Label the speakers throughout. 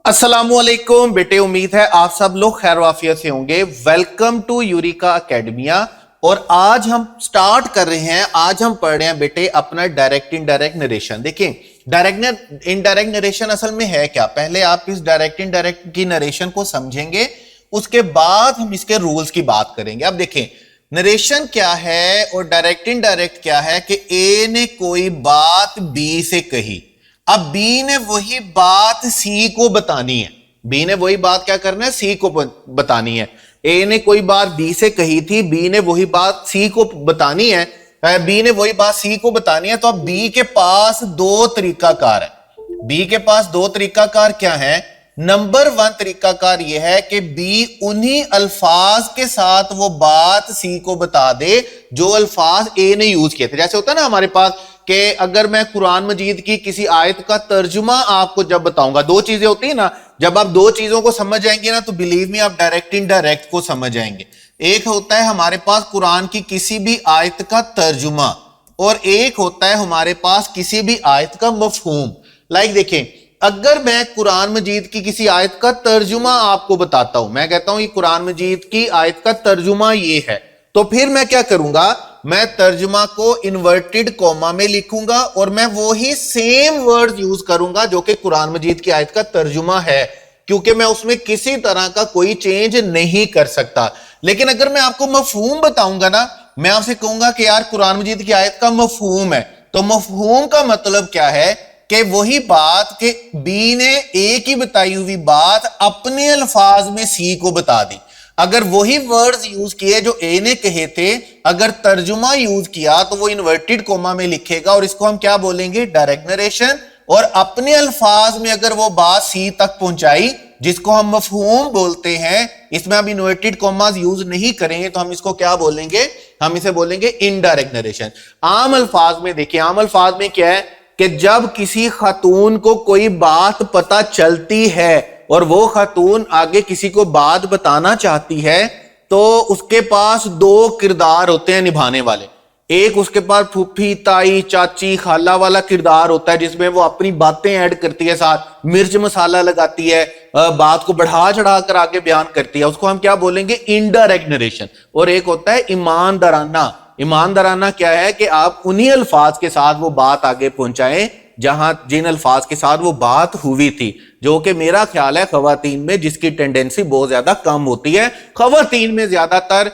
Speaker 1: अस्सलामुअलैकुम बेटे, उम्मीद है आप सब लोग खैर वाफियत से होंगे। Welcome to Eureka Academia. और आज हम स्टार्ट कर रहे हैं, आज हम पढ़ रहे हैं बेटे अपना डायरेक्ट इनडायरेक्ट नरेशन। देखिए डायरेक्ट इनडायरेक्ट नरेशन असल में है क्या, पहले आप इस डायरेक्ट इनडायरेक्ट की नरेशन को समझेंगे, उसके बाद हम इसके रूल्स की बात करेंगे। अब देखें नरेशन क्या है और डायरेक्ट इनडायरेक्ट क्या है कि ए ने कोई बात बी से कही, अब बी ने वही बात सी को बतानी है। बी ने वही बात क्या करना है, सी को बतानी है। ए ने कोई बात बी से कही थी, बी ने वही बात सी को बतानी है, बी ने वही बात सी को बतानी है। तो अब बी के पास दो तरीकाकार है। बी के पास दो तरीकाकार क्या है? नंबर वन तरीकाकार यह है कि बी उन्हीं अल्फाज के साथ वो बात सी को बता दे जो अल्फाज ए ने यूज किए थे। जैसे होता है ना हमारे पास कि अगर मैं कुरान मजीद की किसी आयत का तर्जुमा आपको जब बताऊंगा, दो चीजें होती है ना, जब आप दो चीजों को समझ जाएंगे ना तो बिलीव मी आप डायरेक्ट इनडायरेक्ट को समझ जाएंगे। एक होता है हमारे पास कुरान की किसी भी आयत का तर्जुमा और एक होता है हमारे पास किसी भी आयत का मफहूम। लाइक देखें, अगर मैं कुरान मजीद की किसी आयत का तर्जुमा आपको बताता हूं, मैं कहता हूं ये कुरान मजीद की आयत का तर्जुमा ये है, तो फिर मैं क्या करूंगा, मैं तर्जुमा को इन्वर्टेड कॉमा में लिखूंगा और मैं वो ही सेम वर्ड यूज करूंगा जो कि कुरान मजीद की आयत का तर्जुमा है, क्योंकि मैं उसमें किसी तरह का कोई चेंज नहीं कर सकता। लेकिन अगर मैं आपको मफहूम बताऊंगा ना, मैं आपसे कहूंगा कि यार कुरान मजीद की आयत का मफहूम है, तो मफहूम का मतलब क्या है कि वही बात कि बी ने ए की बताई हुई बात अपने अल्फाज में सी को बता दी। अगर वही वर्ड्स यूज किए जो ए ने कहे थे, अगर तर्जुमा यूज किया तो वो इन्वर्टेड कोमा में लिखेगा और इसको हम क्या बोलेंगे, डायरेक्ट नरेशन। और अपने अल्फाज में अगर वो बात सी तक पहुंचाई जिसको हम मफहूम बोलते हैं, इसमें हम इन्वर्टेड कोमास यूज नहीं करेंगे तो हम इसको क्या बोलेंगे, हम इसे बोलेंगे इनडायरेक्ट नरेशन। आम अल्फाज में देखिए, आम अल्फाज में क्या है कि जब किसी खातून को कोई बात पता चलती है और वो खातून आगे किसी को बात बताना चाहती है तो उसके पास दो किरदार होते हैं निभाने वाले। एक उसके पास फूफी, ताई, चाची, खाला वाला किरदार होता है जिसमें वो अपनी बातें ऐड करती है, साथ मिर्च मसाला लगाती है, बात को बढ़ा चढ़ा कर आगे बयान करती है, उसको हम क्या बोलेंगे, इनडायरेक्ट नरेशन। और एक होता है ईमानदाराना। ईमानदाराना क्या है कि आप उन्हीं अल्फाज के साथ वो बात आगे पहुंचाएं जहां जिन अल्फाज के साथ वो बात हुई थी, जो कि मेरा ख्याल है खवातीन में जिसकी टेंडेंसी बहुत ज्यादा कम होती है, खवातीन में ज्यादातर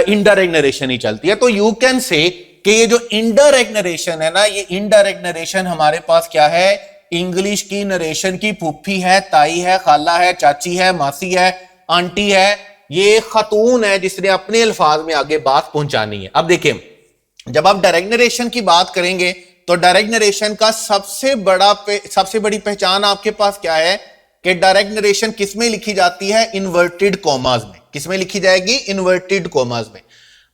Speaker 1: इनडायरेक्ट नरेशन ही चलती है। तो यू कैन से कि ये जो इनडायरेक्ट नरेशन है ना, ये इनडायरेक्ट नरेशन हमारे पास क्या है, इंग्लिश की नरेशन की फूफी है, ताई है, खाला है, चाची है, मासी है, आंटी है, ये खातून है जिसने अपने अल्फाज में आगे बात पहुंचानी है। अब देखिए जब आप डायरेक्ट नरेशन की बात करेंगे तो डायरेक्ट नरेशन का सबसे बड़ी पहचान आपके पास क्या है कि डायरेक्ट नरेशन किसमें लिखी जाती है, इन्वर्टेड कॉमास में। किसमें लिखी जाएगी, इन्वर्टेड कॉमास में।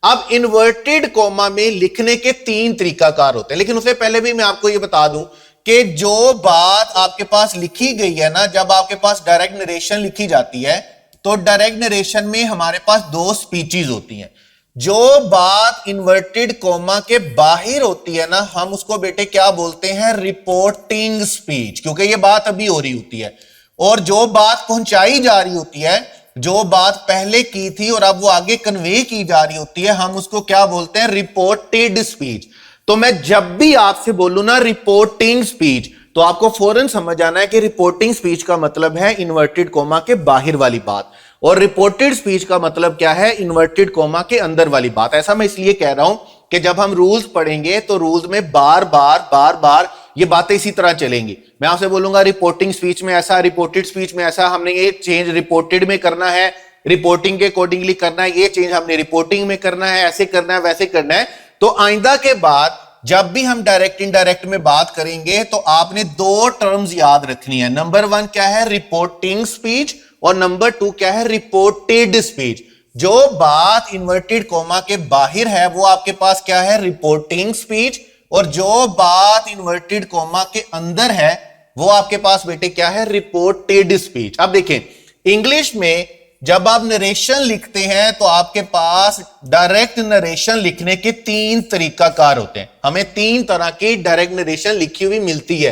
Speaker 1: अब इन्वर्टेड कॉमा में लिखने के तीन तरीकाकार होते हैं, लेकिन उससे पहले भी मैं आपको यह बता दूं कि जो बात आपके पास लिखी गई है ना, जब आपके पास डायरेक्ट नरेशन लिखी जाती है तो डायरेक्ट नरेशन में हमारे पास दो स्पीचेस होती हैं। जो बात इन्वर्टेड कॉमा के बाहर होती है ना, हम उसको बेटे क्या बोलते हैं, रिपोर्टिंग स्पीच, क्योंकि ये बात अभी हो रही होती है। और जो बात पहुंचाई जा रही होती है, जो बात पहले की थी और अब वो आगे कन्वे की जा रही होती है, हम उसको क्या बोलते हैं, रिपोर्टेड स्पीच। तो मैं जब भी आपसे बोलूं ना रिपोर्टिंग स्पीच, तो आपको फौरन समझ आना है कि रिपोर्टिंग स्पीच का मतलब है इन्वर्टेड कोमा के बाहर वाली बात, और रिपोर्टेड स्पीच का मतलब क्या है, इन्वर्टेड कोमा के अंदर वाली बात। ऐसा मैं इसलिए कह रहा हूं कि जब हम रूल्स पढ़ेंगे तो रूल्स में बार बार ये बातें इसी तरह चलेंगी। मैं आपसे बोलूंगा रिपोर्टिंग स्पीच में ऐसा, रिपोर्टेड स्पीच में ऐसा, हमने ये चेंज रिपोर्टेड में करना है, रिपोर्टिंग के अकॉर्डिंगली करना है, ये चेंज हमने रिपोर्टिंग में करना है, ऐसे करना है, वैसे करना है। तो आइंदा के बाद जब भी हम डायरेक्ट इनडायरेक्ट में बात करेंगे तो आपने दो टर्म्स याद रखनी है। नंबर वन क्या है, रिपोर्टिंग स्पीच, और नंबर टू क्या है, रिपोर्टेड स्पीच। जो बात इन्वर्टेड कोमा के बाहर है वो आपके पास क्या है, रिपोर्टिंग स्पीच, और जो बात इन्वर्टेड कोमा के अंदर है वो आपके पास बेटे क्या है, रिपोर्टेड स्पीच। अब देखें इंग्लिश में जब आप नरेशन लिखते हैं तो आपके पास डायरेक्ट नरेशन लिखने के तीन तरीकाकार होते हैं। हमें तीन तरह की डायरेक्ट नरेशन लिखी हुई मिलती है।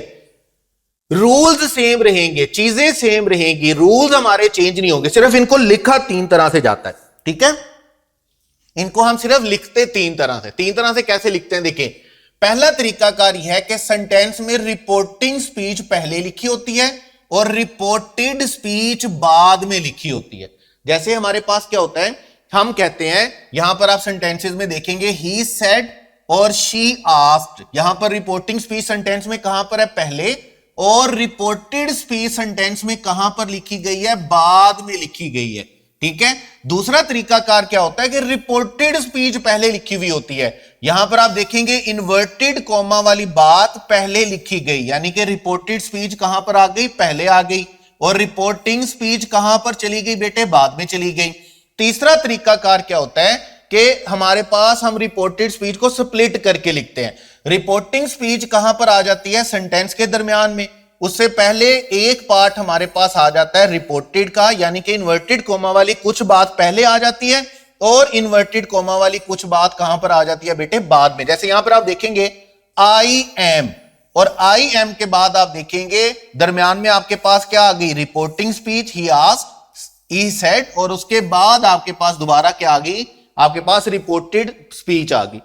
Speaker 1: रूल्स सेम रहेंगे, चीजें सेम रहेंगी, रूल्स हमारे चेंज नहीं होंगे, सिर्फ इनको लिखा तीन तरह से जाता है। ठीक है, इनको हम सिर्फ लिखते तीन तरह से। तीन तरह से कैसे लिखते हैं देखिए, पहला तरीकाकार यह है कि सेंटेंस में रिपोर्टिंग स्पीच पहले लिखी होती है और रिपोर्टेड स्पीच बाद में लिखी होती है। जैसे हमारे पास क्या होता है, हम कहते हैं, यहां पर आप सेंटेंसेस में देखेंगे ही सेड और शी आस्क्ड, यहां पर रिपोर्टिंग स्पीच सेंटेंस में कहां पर है, पहले, और रिपोर्टेड स्पीच सेंटेंस में कहां पर लिखी गई है, बाद में लिखी गई है। ठीक है, दूसरा तरीकाकार क्या होता है कि रिपोर्टेड स्पीच पहले लिखी हुई होती है। यहां पर आप देखेंगे इन्वर्टेड कॉमा वाली बात पहले लिखी गई, यानी कि रिपोर्टेड स्पीच कहां पर आ गई, पहले आ गई, और रिपोर्टिंग स्पीच कहां पर चली गई बेटे, बाद में चली गई। तीसरा तरीकाकार क्या होता है कि हमारे पास हम रिपोर्टेड स्पीच को स्प्लिट करके लिखते हैं। रिपोर्टिंग स्पीच कहां पर आ जाती है, सेंटेंस के दरमियान में, उससे पहले एक पार्ट हमारे पास आ जाता है रिपोर्टेड का, यानी कि इन्वर्टेड कोमा वाली कुछ बात पहले आ जाती है और इन्वर्टेड कोमा वाली कुछ बात कहां पर आ जाती है बेटे, बाद में। जैसे यहां पर आप देखेंगे आई एम, और आई एम के बाद आप देखेंगे दरमियान में आपके पास क्या आ गई, reporting speech he asked, he said, और उसके बाद आपके पास दोबारा क्या आ गई, आपके पास रिपोर्टेड स्पीच आ गई।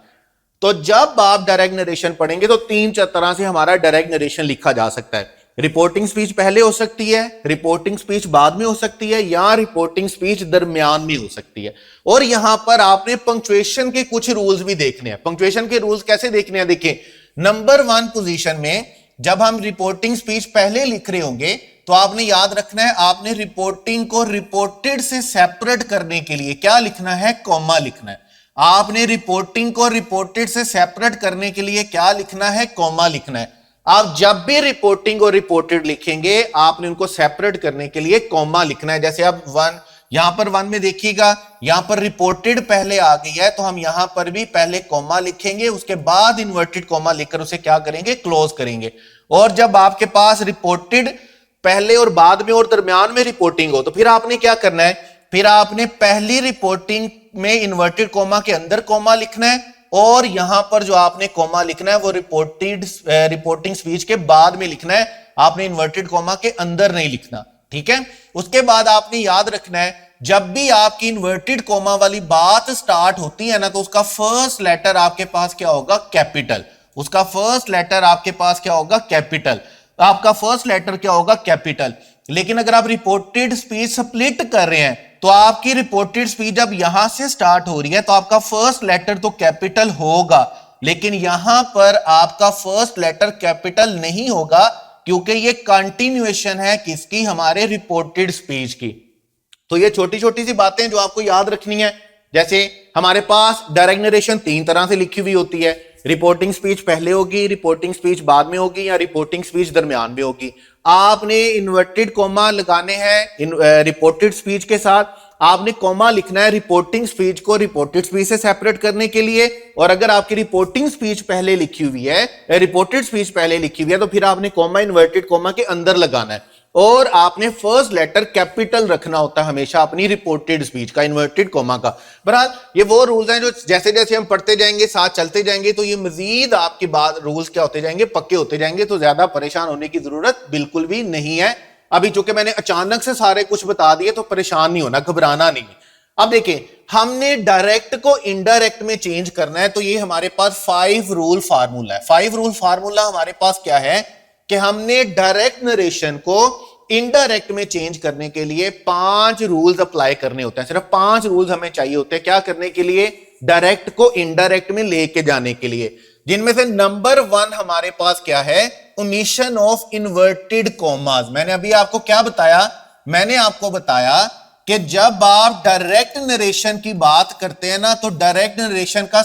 Speaker 1: तो जब आप डायरेक्ट नरेशन पढ़ेंगे तो तीन तरह से हमारा डायरेक्ट नरेशन लिखा जा सकता है। रिपोर्टिंग स्पीच पहले हो सकती है, रिपोर्टिंग स्पीच बाद में हो सकती है, या रिपोर्टिंग स्पीच दरमियान में हो सकती है। और यहां पर आपने पंक्चुएशन के कुछ रूल्स भी देखने हैं। पंक्चुएशन के रूल्स कैसे देखने हैं, देखिए, नंबर 1 पोजीशन में जब हम रिपोर्टिंग स्पीच पहले लिख रहे होंगे तो आपने याद रखना है, आपने रिपोर्टिंग को रिपोर्टेड से सेपरेट करने के लिए क्या लिखना है, कॉमा लिखना है। आपने रिपोर्टिंग को रिपोर्टेड से सेपरेट करने के लिए क्या लिखना है, कॉमा लिखना है। आप जब भी रिपोर्टिंग और रिपोर्टेड लिखेंगे आपने उनको सेपरेट करने के लिए कॉमा लिखना है। जैसे अब 1, यहां पर 1 में देखिएगा, यहां पर रिपोर्टेड पहले आ गई है तो हम यहां पर भी पहले कॉमा लिखेंगे, उसके बाद इन्वर्टेड कॉमा लिखकर उसे क्या करेंगे, क्लोज करेंगे। और जब आपके पास रिपोर्टेड पहले और बाद में और दरमियान में रिपोर्टिंग हो तो फिर आपने क्या करना है, फिर आपने पहली रिपोर्टिंग में इन्वर्टेड कॉमा के अंदर कॉमा लिखना है, और यहां पर जो आपने कॉमा लिखना है वो रिपोर्टिंग स्पीच के बाद में लिखना है, आपने इन्वर्टेड कॉमा के अंदर नहीं लिखना। ठीक है, उसके बाद आपने याद रखना है, जब भी आपकी इन्वर्टेड कॉमा वाली बात स्टार्ट होती है ना तो उसका फर्स्ट लेटर आपके पास क्या होगा, कैपिटल। उसका फर्स्ट लेटर आपके पास क्या होगा, कैपिटल। आपका फर्स्ट लेटर क्या होगा, कैपिटल। लेकिन अगर आप रिपोर्टेड स्पीच स्प्लिट कर रहे हैं तो आपकी रिपोर्टेड स्पीच जब यहां से स्टार्ट हो रही है तो आपका फर्स्ट लेटर तो कैपिटल होगा, लेकिन यहां पर आपका फर्स्ट लेटर कैपिटल नहीं होगा, क्योंकि ये कंटिन्यूएशन है किसकी, हमारे रिपोर्टेड स्पीच की। तो ये छोटी छोटी सी बातें जो आपको याद रखनी है। जैसे हमारे पास डायरेक्ट नरेशन तीन तरह से लिखी हुई होती है, रिपोर्टिंग स्पीच पहले होगी, रिपोर्टिंग स्पीच बाद में होगी, या रिपोर्टिंग स्पीच दरमियान में होगी। आपने इन्वर्टेड कॉमा लगाने हैं रिपोर्टेड स्पीच के साथ, आपने कॉमा लिखना है रिपोर्टिंग स्पीच को रिपोर्टेड स्पीच से सेपरेट करने के लिए, और अगर आपकी रिपोर्टिंग स्पीच पहले लिखी हुई है, रिपोर्टेड स्पीच पहले लिखी हुई है, तो फिर आपने कॉमा इन्वर्टेड कॉमा के अंदर लगाना है, और आपने फर्स्ट लेटर कैपिटल रखना होता है हमेशा अपनी रिपोर्टेड स्पीच का, इन्वर्टेड कॉमा का। बहरहाल ये वो रूल्स हैं जो जैसे जैसे हम पढ़ते जाएंगे, साथ चलते जाएंगे, तो ये मजीद आपकी बात रूल्स क्या होते जाएंगे, पक्के होते जाएंगे। तो ज्यादा परेशान होने की जरूरत बिल्कुल भी नहीं है। अभी चूंकि मैंने अचानक से सारे कुछ बता दिए तो परेशान नहीं होना, घबराना नहीं। अब देखिए, हमने डायरेक्ट को इनडायरेक्ट में चेंज करना है, तो ये हमारे पास 5 रूल फार्मूला है। 5 रूल फार्मूला हमारे पास क्या है कि हमने डायरेक्ट नरेशन को इनडायरेक्ट में चेंज करने के लिए 5 रूल्स अप्लाई करने होते हैं। सिर्फ 5 रूल्स हमें चाहिए होते हैं क्या करने के लिए, डायरेक्ट को इनडायरेक्ट में लेके जाने के लिए, जिनमें से नंबर 1 हमारे पास क्या है, ओमिशन ऑफ इन्वर्टेड कॉमास। मैंने अभी आपको क्या बताया, मैंने आपको बताया कि जब आप डायरेक्ट नरेशन की बात करते हैं ना, तो डायरेक्ट नरेशन का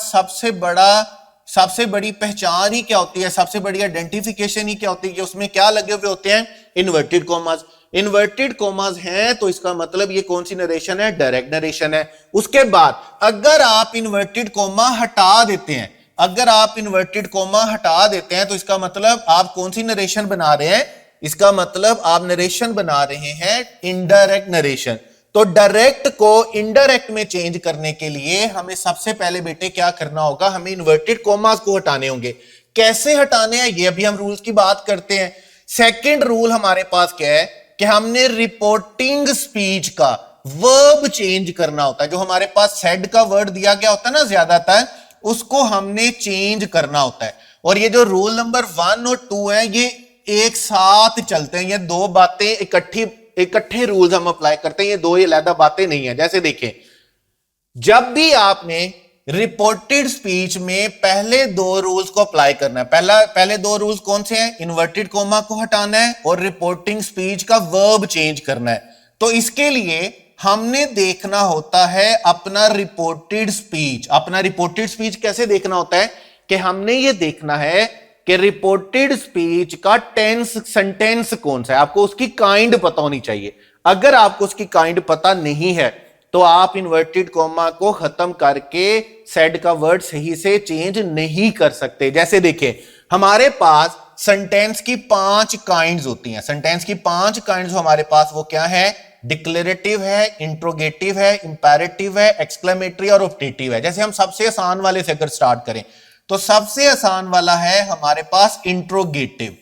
Speaker 1: सबसे बड़ी पहचान ही क्या होती है, सबसे बड़ी आइडेंटिफिकेशन ही क्या होती है कि उसमें क्या लगे हुए होते हैं, इन्वर्टेड कॉमास। इन्वर्टेड कॉमास हैं तो इसका मतलब ये कौन सी नरेशन है, डायरेक्ट नरेशन है। उसके बाद अगर आप इन्वर्टेड कॉमा हटा देते हैं, अगर आप इन्वर्टेड कॉमा हटा देते हैं तो इसका मतलब आप कौन सी नरेशन बना रहे हैं, इसका मतलब आप नरेशन बना रहे हैं इनडायरेक्ट नरेशन। तो डायरेक्ट को इनडायरेक्ट में चेंज करने के लिए हमें सबसे पहले बेटे क्या करना होगा, हमें इन्वर्टेड कॉमास को हटाने होंगे। कैसे हटाने हैं ये अभी हम रूल्स की बात करते हैं। सेकंड रूल हमारे पास क्या है कि हमने रिपोर्टिंग स्पीच का वर्ब चेंज करना होता है। जो हमारे पास सेड का वर्ड दिया गया होता है ना ज्यादातर, उसको हमने चेंज करना होता है। और ये जो रूल नंबर 1 और 2 है ये एक साथ चलते हैं, ये दो बातें इकट्ठे रूल्स हम अप्लाई करते हैं, ये दो अलग बातें नहीं है। जैसे देखें, जब भी आपने रिपोर्टेड स्पीच में पहले दो रूल्स को अप्लाई करना है, पहले दो रूल्स कौन से हैं? इन्वर्टेड कोमा को हटाना है और रिपोर्टिंग स्पीच का वर्ब चेंज करना है। तो इसके लिए हमने देखना होता है अपना रिपोर्टेड स्पीच। अपना रिपोर्टेड स्पीच कैसे देखना होता है कि हमने ये देखना है कि रिपोर्टेड स्पीच का टेंस सेंटेंस कौन सा है, आपको उसकी काइंड पता होनी चाहिए। अगर आपको उसकी काइंड पता नहीं है तो आप इन्वर्टेड कॉमा को खत्म करके सेड का वर्ड सही से चेंज नहीं कर सकते। जैसे देखें, हमारे पास सेंटेंस की 5 काइंड्स होती हैं। सेंटेंस की 5 काइंड्स हमारे पास वो क्या है? डिक्लेरेटिव है, इंट्रोगेटिव है, इंपेरेटिव है, एक्सक्लेमेटरी और ऑप्टेटिव है। जैसे हम सबसे आसान वाले से अगर स्टार्ट करें तो सबसे आसान वाला है हमारे पास इंट्रोगेटिव।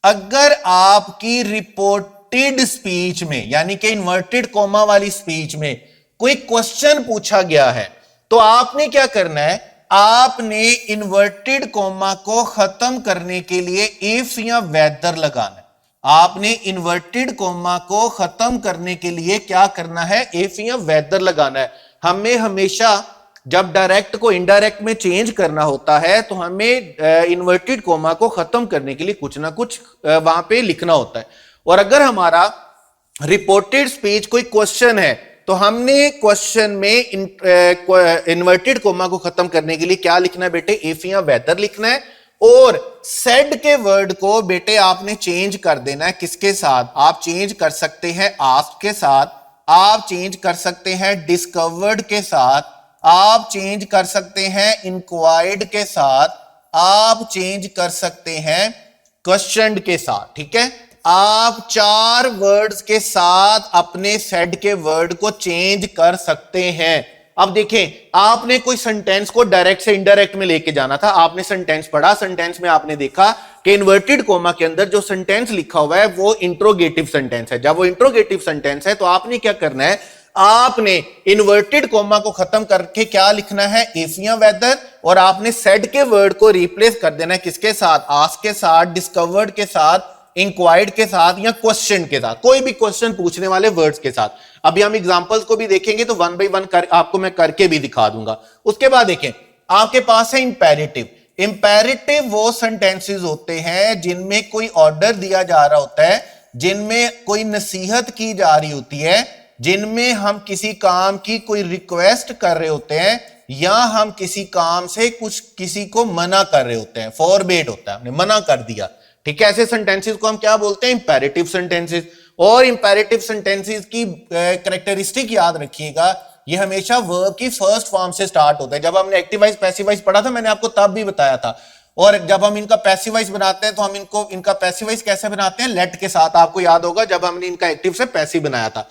Speaker 1: अगर आपकी रिपोर्टेड स्पीच में यानी कि इन्वर्टेड कॉमा वाली स्पीच में कोई क्वेश्चन पूछा गया है तो आपने क्या करना है? आपने इन्वर्टेड कॉमा को खत्म करने के लिए इफ या वेदर लगाना है। आपने इन्वर्टेड कॉमा को खत्म करने के लिए क्या करना है? इफ या वेदर लगाना है। हमें हमेशा जब डायरेक्ट को इनडायरेक्ट में चेंज करना होता है तो हमें इन्वर्टेड कॉमा को खत्म करने के लिए कुछ ना कुछ वहां पे लिखना होता है। और अगर हमारा रिपोर्टेड स्पीच कोई क्वेश्चन है तो हमने क्वेश्चन में इन्वर्टेड कॉमा को खत्म करने के लिए क्या लिखना है बेटे? इफ या वेदर लिखना है। और सेड के वर्ड को बेटे आपने चेंज कर देना है किसके साथ? आप चेंज कर सकते हैं आस्क्ड के साथ, आप चेंज कर सकते हैं डिस्कवर्ड के साथ, आप चेंज कर सकते हैं इंक्वायर्ड के साथ, आप चेंज कर सकते हैं क्वेश्चनड के साथ। ठीक है, आप 4 वर्ड्स के साथ अपने सेड के वर्ड को चेंज कर सकते हैं। अब देखें, आपने कोई सेंटेंस को डायरेक्ट से इनडायरेक्ट में लेके जाना था। आपने सेंटेंस पढ़ा, सेंटेंस में आपने देखा कि इन्वर्टेड कोमा के अंदर जो सेंटेंस लिखा हुआ है वो इंट्रोगेटिव सेंटेंस है। जब वो इंट्रोगेटिव सेंटेंस है तो आपने क्या करना है? आपने इन्वर्टेड कोमा को खत्म करके क्या लिखना है? इफ या वेदर। और आपने सेड के वर्ड को रिप्लेस कर देना है किसके साथ? आस्क के साथ, डिस्कवर्ड के साथ, इंक्वायर्ड के साथ या क्वेश्चन के साथ, कोई भी क्वेश्चन पूछने वाले वर्ड्स के साथ। अभी हम एग्जांपल्स को भी देखेंगे तो 1 बाय 1 आपको मैं करके भी दिखा दूंगा। उसके बाद देखें, आपके पास है इंपेरेटिव। इंपेरेटिव वो सेंटेंसेस होते हैं जिनमें कोई ऑर्डर दिया जा रहा होता है, जिनमें कोई नसीहत की जा रही होती है, जिनमें हम किसी काम की कोई रिक्वेस्ट कर रहे होते हैं या हम किसी काम से कुछ किसी को मना कर रहे होते हैं। फॉरबिड होता है, हमने मना कर दिया। ठीक है, ऐसे सेंटेंसेस को हम क्या बोलते हैं? Imperative sentences. और इंपेरेटिव सेंटेंसेस की कैरेक्टरिस्टिक याद रखिएगा, ये हमेशा वर्ब की फर्स्ट फॉर्म से स्टार्ट होता है। जब हमने एक्टिव वॉइस पैसिव वॉइस पढ़ा था मैंने आपको तब भी बताया था। और जब हम इनका पैसिव वॉइस बनाते हैं तो हम इनका पैसिव वॉइस कैसे बनाते हैं? लेट के साथ। आपको याद होगा जब हमने इनका एक्टिव से पैसिव बनाया था।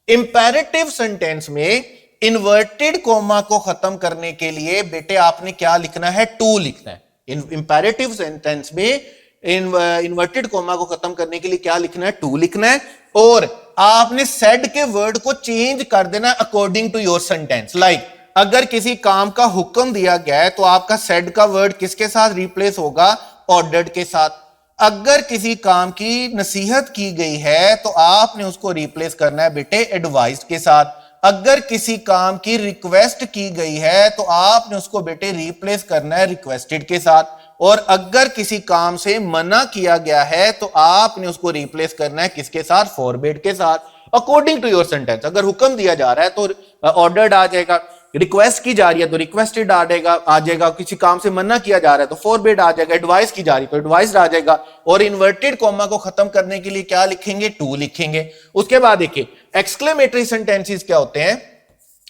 Speaker 1: इंपेरेटिव सेंटेंस में इन्वर्टेड कोमा को खत्म करने के लिए बेटे आपने क्या लिखना है? टू लिखना है। इंपेरेटिव सेंटेंस में इन्वर्टेड कोमा को खत्म करने के लिए क्या लिखना है? टू लिखना है। और आपने सेड के वर्ड को चेंज कर देना according to your sentence. Like अगर किसी काम का हुक्म दिया गया है तो आपका सेड का वर्ड किसके साथ रिप्लेस होगा? ऑर्डर्ड के साथ। अगर किसी काम की नसीहत की गई है तो आपने उसको रिप्लेस करना है बेटे एडवाइस्ड के साथ। अगर किसी काम की रिक्वेस्ट की गई है तो आपने उसको बेटे रिप्लेस करना है रिक्वेस्टेड के साथ। और अगर किसी काम से मना किया गया है तो आपने उसको रिप्लेस करना है किसके साथ? फॉरबिड के साथ, अकॉर्डिंग टू योर सेंटेंस। अगर हुक्म दिया जा रहा है तो ऑर्डर्ड आ जाएगा, रिक्वेस्ट की जा रही है तो रिक्वेस्टेड आ जाएगा, किसी काम से मना किया जा रहा है तो फॉरबिड आ जाएगा, एडवाइस की जा रही है तो एडवाइस्ड आ जाएगा। और इन्वर्टेड कॉमा को खत्म करने के लिए क्या लिखेंगे? टू लिखेंगे। उसके बाद देखिए, एक्सक्लेमेटरी सेंटेंसेस क्या होते हैं?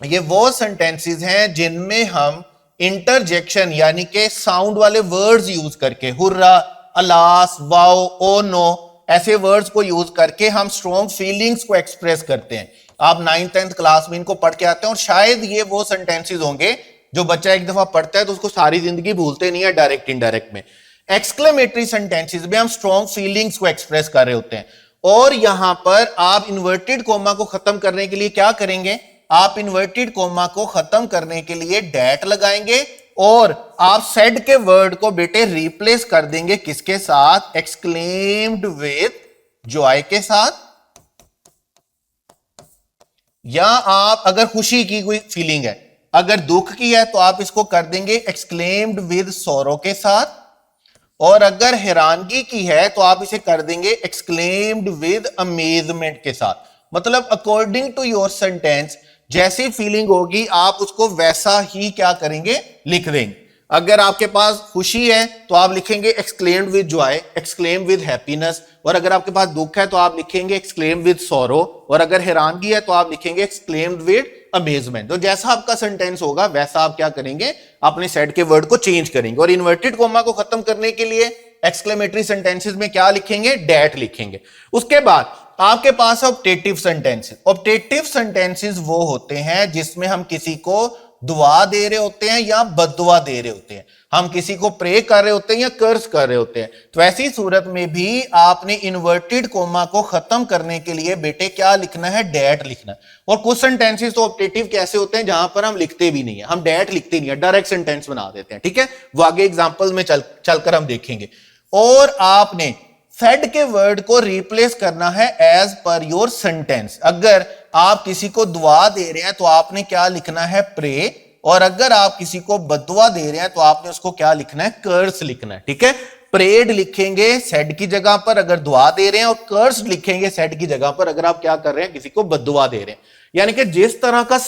Speaker 1: ये वो सेंटेंसेस हैं जिनमें हम इंटरजेक्शन यानी कि साउंड वाले वर्ड्स यूज करके, hurrah, alas, wow, oh no, ऐसे वर्ड्स को यूज करके हम स्ट्रॉन्ग फीलिंग्स को एक्सप्रेस करते हैं। आप 9th 10th क्लास में इनको पढ़ के आते हैं और शायद ये वो सेंटेंसेस होंगे जो बच्चा एक दफा पढ़ता है तो उसको सारी जिंदगी भूलते नहीं है डायरेक्ट इनडायरेक्ट में। एक्सक्लेमेटरी सेंटेंसेस में हम स्ट्रॉन्ग फीलिंग्स को एक्सप्रेस कर रहे होते हैं, और यहां पर आप इन्वर्टेड कोमा को खत्म करने के लिए क्या करेंगे, आप इन्वर्टेड कोमा को खत्म करने के लिए डैट लगाएंगे और आप सेड के वर्ड को बेटे रिप्लेस कर देंगे किसके साथ, एक्सक्लेम्ड विद जॉय के साथ, या आप अगर खुशी की कोई फीलिंग है, अगर दुख की है तो आप इसको कर देंगे एक्सक्लेम्ड विद सोरो के साथ, और अगर हैरानगी की है तो आप इसे कर देंगे एक्सक्लेम्ड विद अमेजमेंट के साथ। मतलब अकॉर्डिंग टू योर सेंटेंस जैसी फीलिंग होगी आप उसको वैसा ही क्या करेंगे, लिख देंगे। अगर आपके पास खुशी है तो आप लिखेंगे exclaimed with Joy, exclaimed with happiness, और अगर आपके पास दुख है तो आप लिखेंगे एक्सक्लेम्ड विद सॉरो, और अगर हैरानगी है तो आप लिखेंगे एक्सक्लेम्ड विद अमेजमेंट। तो जैसा आपका सेंटेंस होगा वैसा आप क्या करेंगे, अपने सेड के वर्ड को चेंज करेंगे। और इन्वर्टेड कोमा को खत्म करने के लिए एक्सक्लेमेटरी सेंटेंसेस में क्या लिखेंगे, डैट लिखेंगे। उसके बाद आपके पास ऑप्टेटिव सेंटेंसेस। ऑप्टेटिव सेंटेंसेस वो होते हैं जिसमें हम किसी को दुआ दे रहे होते हैं या बददुआ दे रहे होते हैं, हम किसी को प्रे कर रहे होते हैं या कर्ज कर रहे होते हैं। तो ऐसी सूरत में भी आपने इन्वर्टेड कोमा को खत्म करने के लिए बेटे क्या लिखना है, डैट लिखना है। और कुछ सेंटेंसेस तो ऑप्टेटिव कैसे होते हैं जहां पर हम लिखते भी नहीं है, हम डैट लिखते नहीं है, डायरेक्ट सेंटेंस बना देते हैं। ठीक है, वो आगे एग्जाम्पल में चलकर हम देखेंगे। और आपने फेड के वर्ड को रिप्लेस करना है एज पर योर सेंटेंस। अगर आप किसी को दुआ दे रहे हैं तो आपने क्या लिखना है, प्रे, और अगर आप किसी को बददुआ दे रहे हैं तो आपने उसको क्या लिखना है, कर्स लिखना है। ठीक है, प्रेड लिखेंगे सेड की जगह पर अगर दुआ दे रहे हैं, और कर्स लिखेंगे सेड की जगह पर अगर आप क्या कर रहे हैं, किसी को बददुआ दे रहे हैं। यानी कि जिस तरह का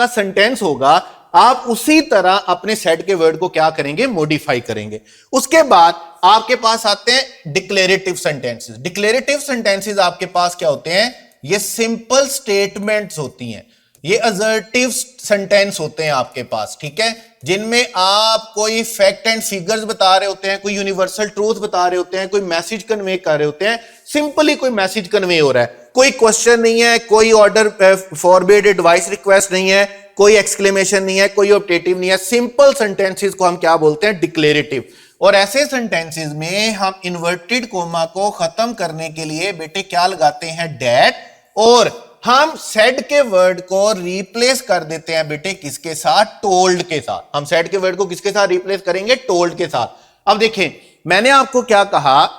Speaker 1: सेंटेंस होगा आप उसी तरह अपने सेड के वर्ड को क्या करेंगे, मॉडिफाई करेंगे। उसके बाद आपके पास आते हैं डिक्लेरेटिव सेंटेंसेस। डिक्लेरेटिव सेंटेंसेस आपके पास क्या होते हैं, ये सिंपल स्टेटमेंट्स होती हैं, ये असर्टिव सेंटेंस होते हैं आपके पास। ठीक है, जिनमें आप कोई फैक्ट एंड फिगर्स बता रहे होते हैं, कोई यूनिवर्सल ट्रूथ बता रहे होते हैं, कोई मैसेज कन्वे कर रहे होते हैं। सिंपली कोई मैसेज कन्वे हो रहा है, कोई क्वेश्चन नहीं है, कोई ऑर्डर फॉरबिड एडवाइस रिक्वेस्ट नहीं है, कोई एक्सक्लेमेशन नहीं है, कोई ऑप्टेटिव नहीं है। सिंपल सेंटेंसेस को हम क्या बोलते हैं, डिक्लेरेटिव। और ऐसे सेंटेंसेस में हम इन्वर्टेड कोमा को खत्म करने के लिए बेटे क्या लगाते हैं, डैट, और हम सेड के वर्ड को रिप्लेस कर देते हैं बेटे किसके साथ, टोल्ड के साथ। हम सेड के वर्ड को किसके साथ रिप्लेस करेंगे, टोल्ड के साथ। अब देखें, मैंने आपको क्या कहा,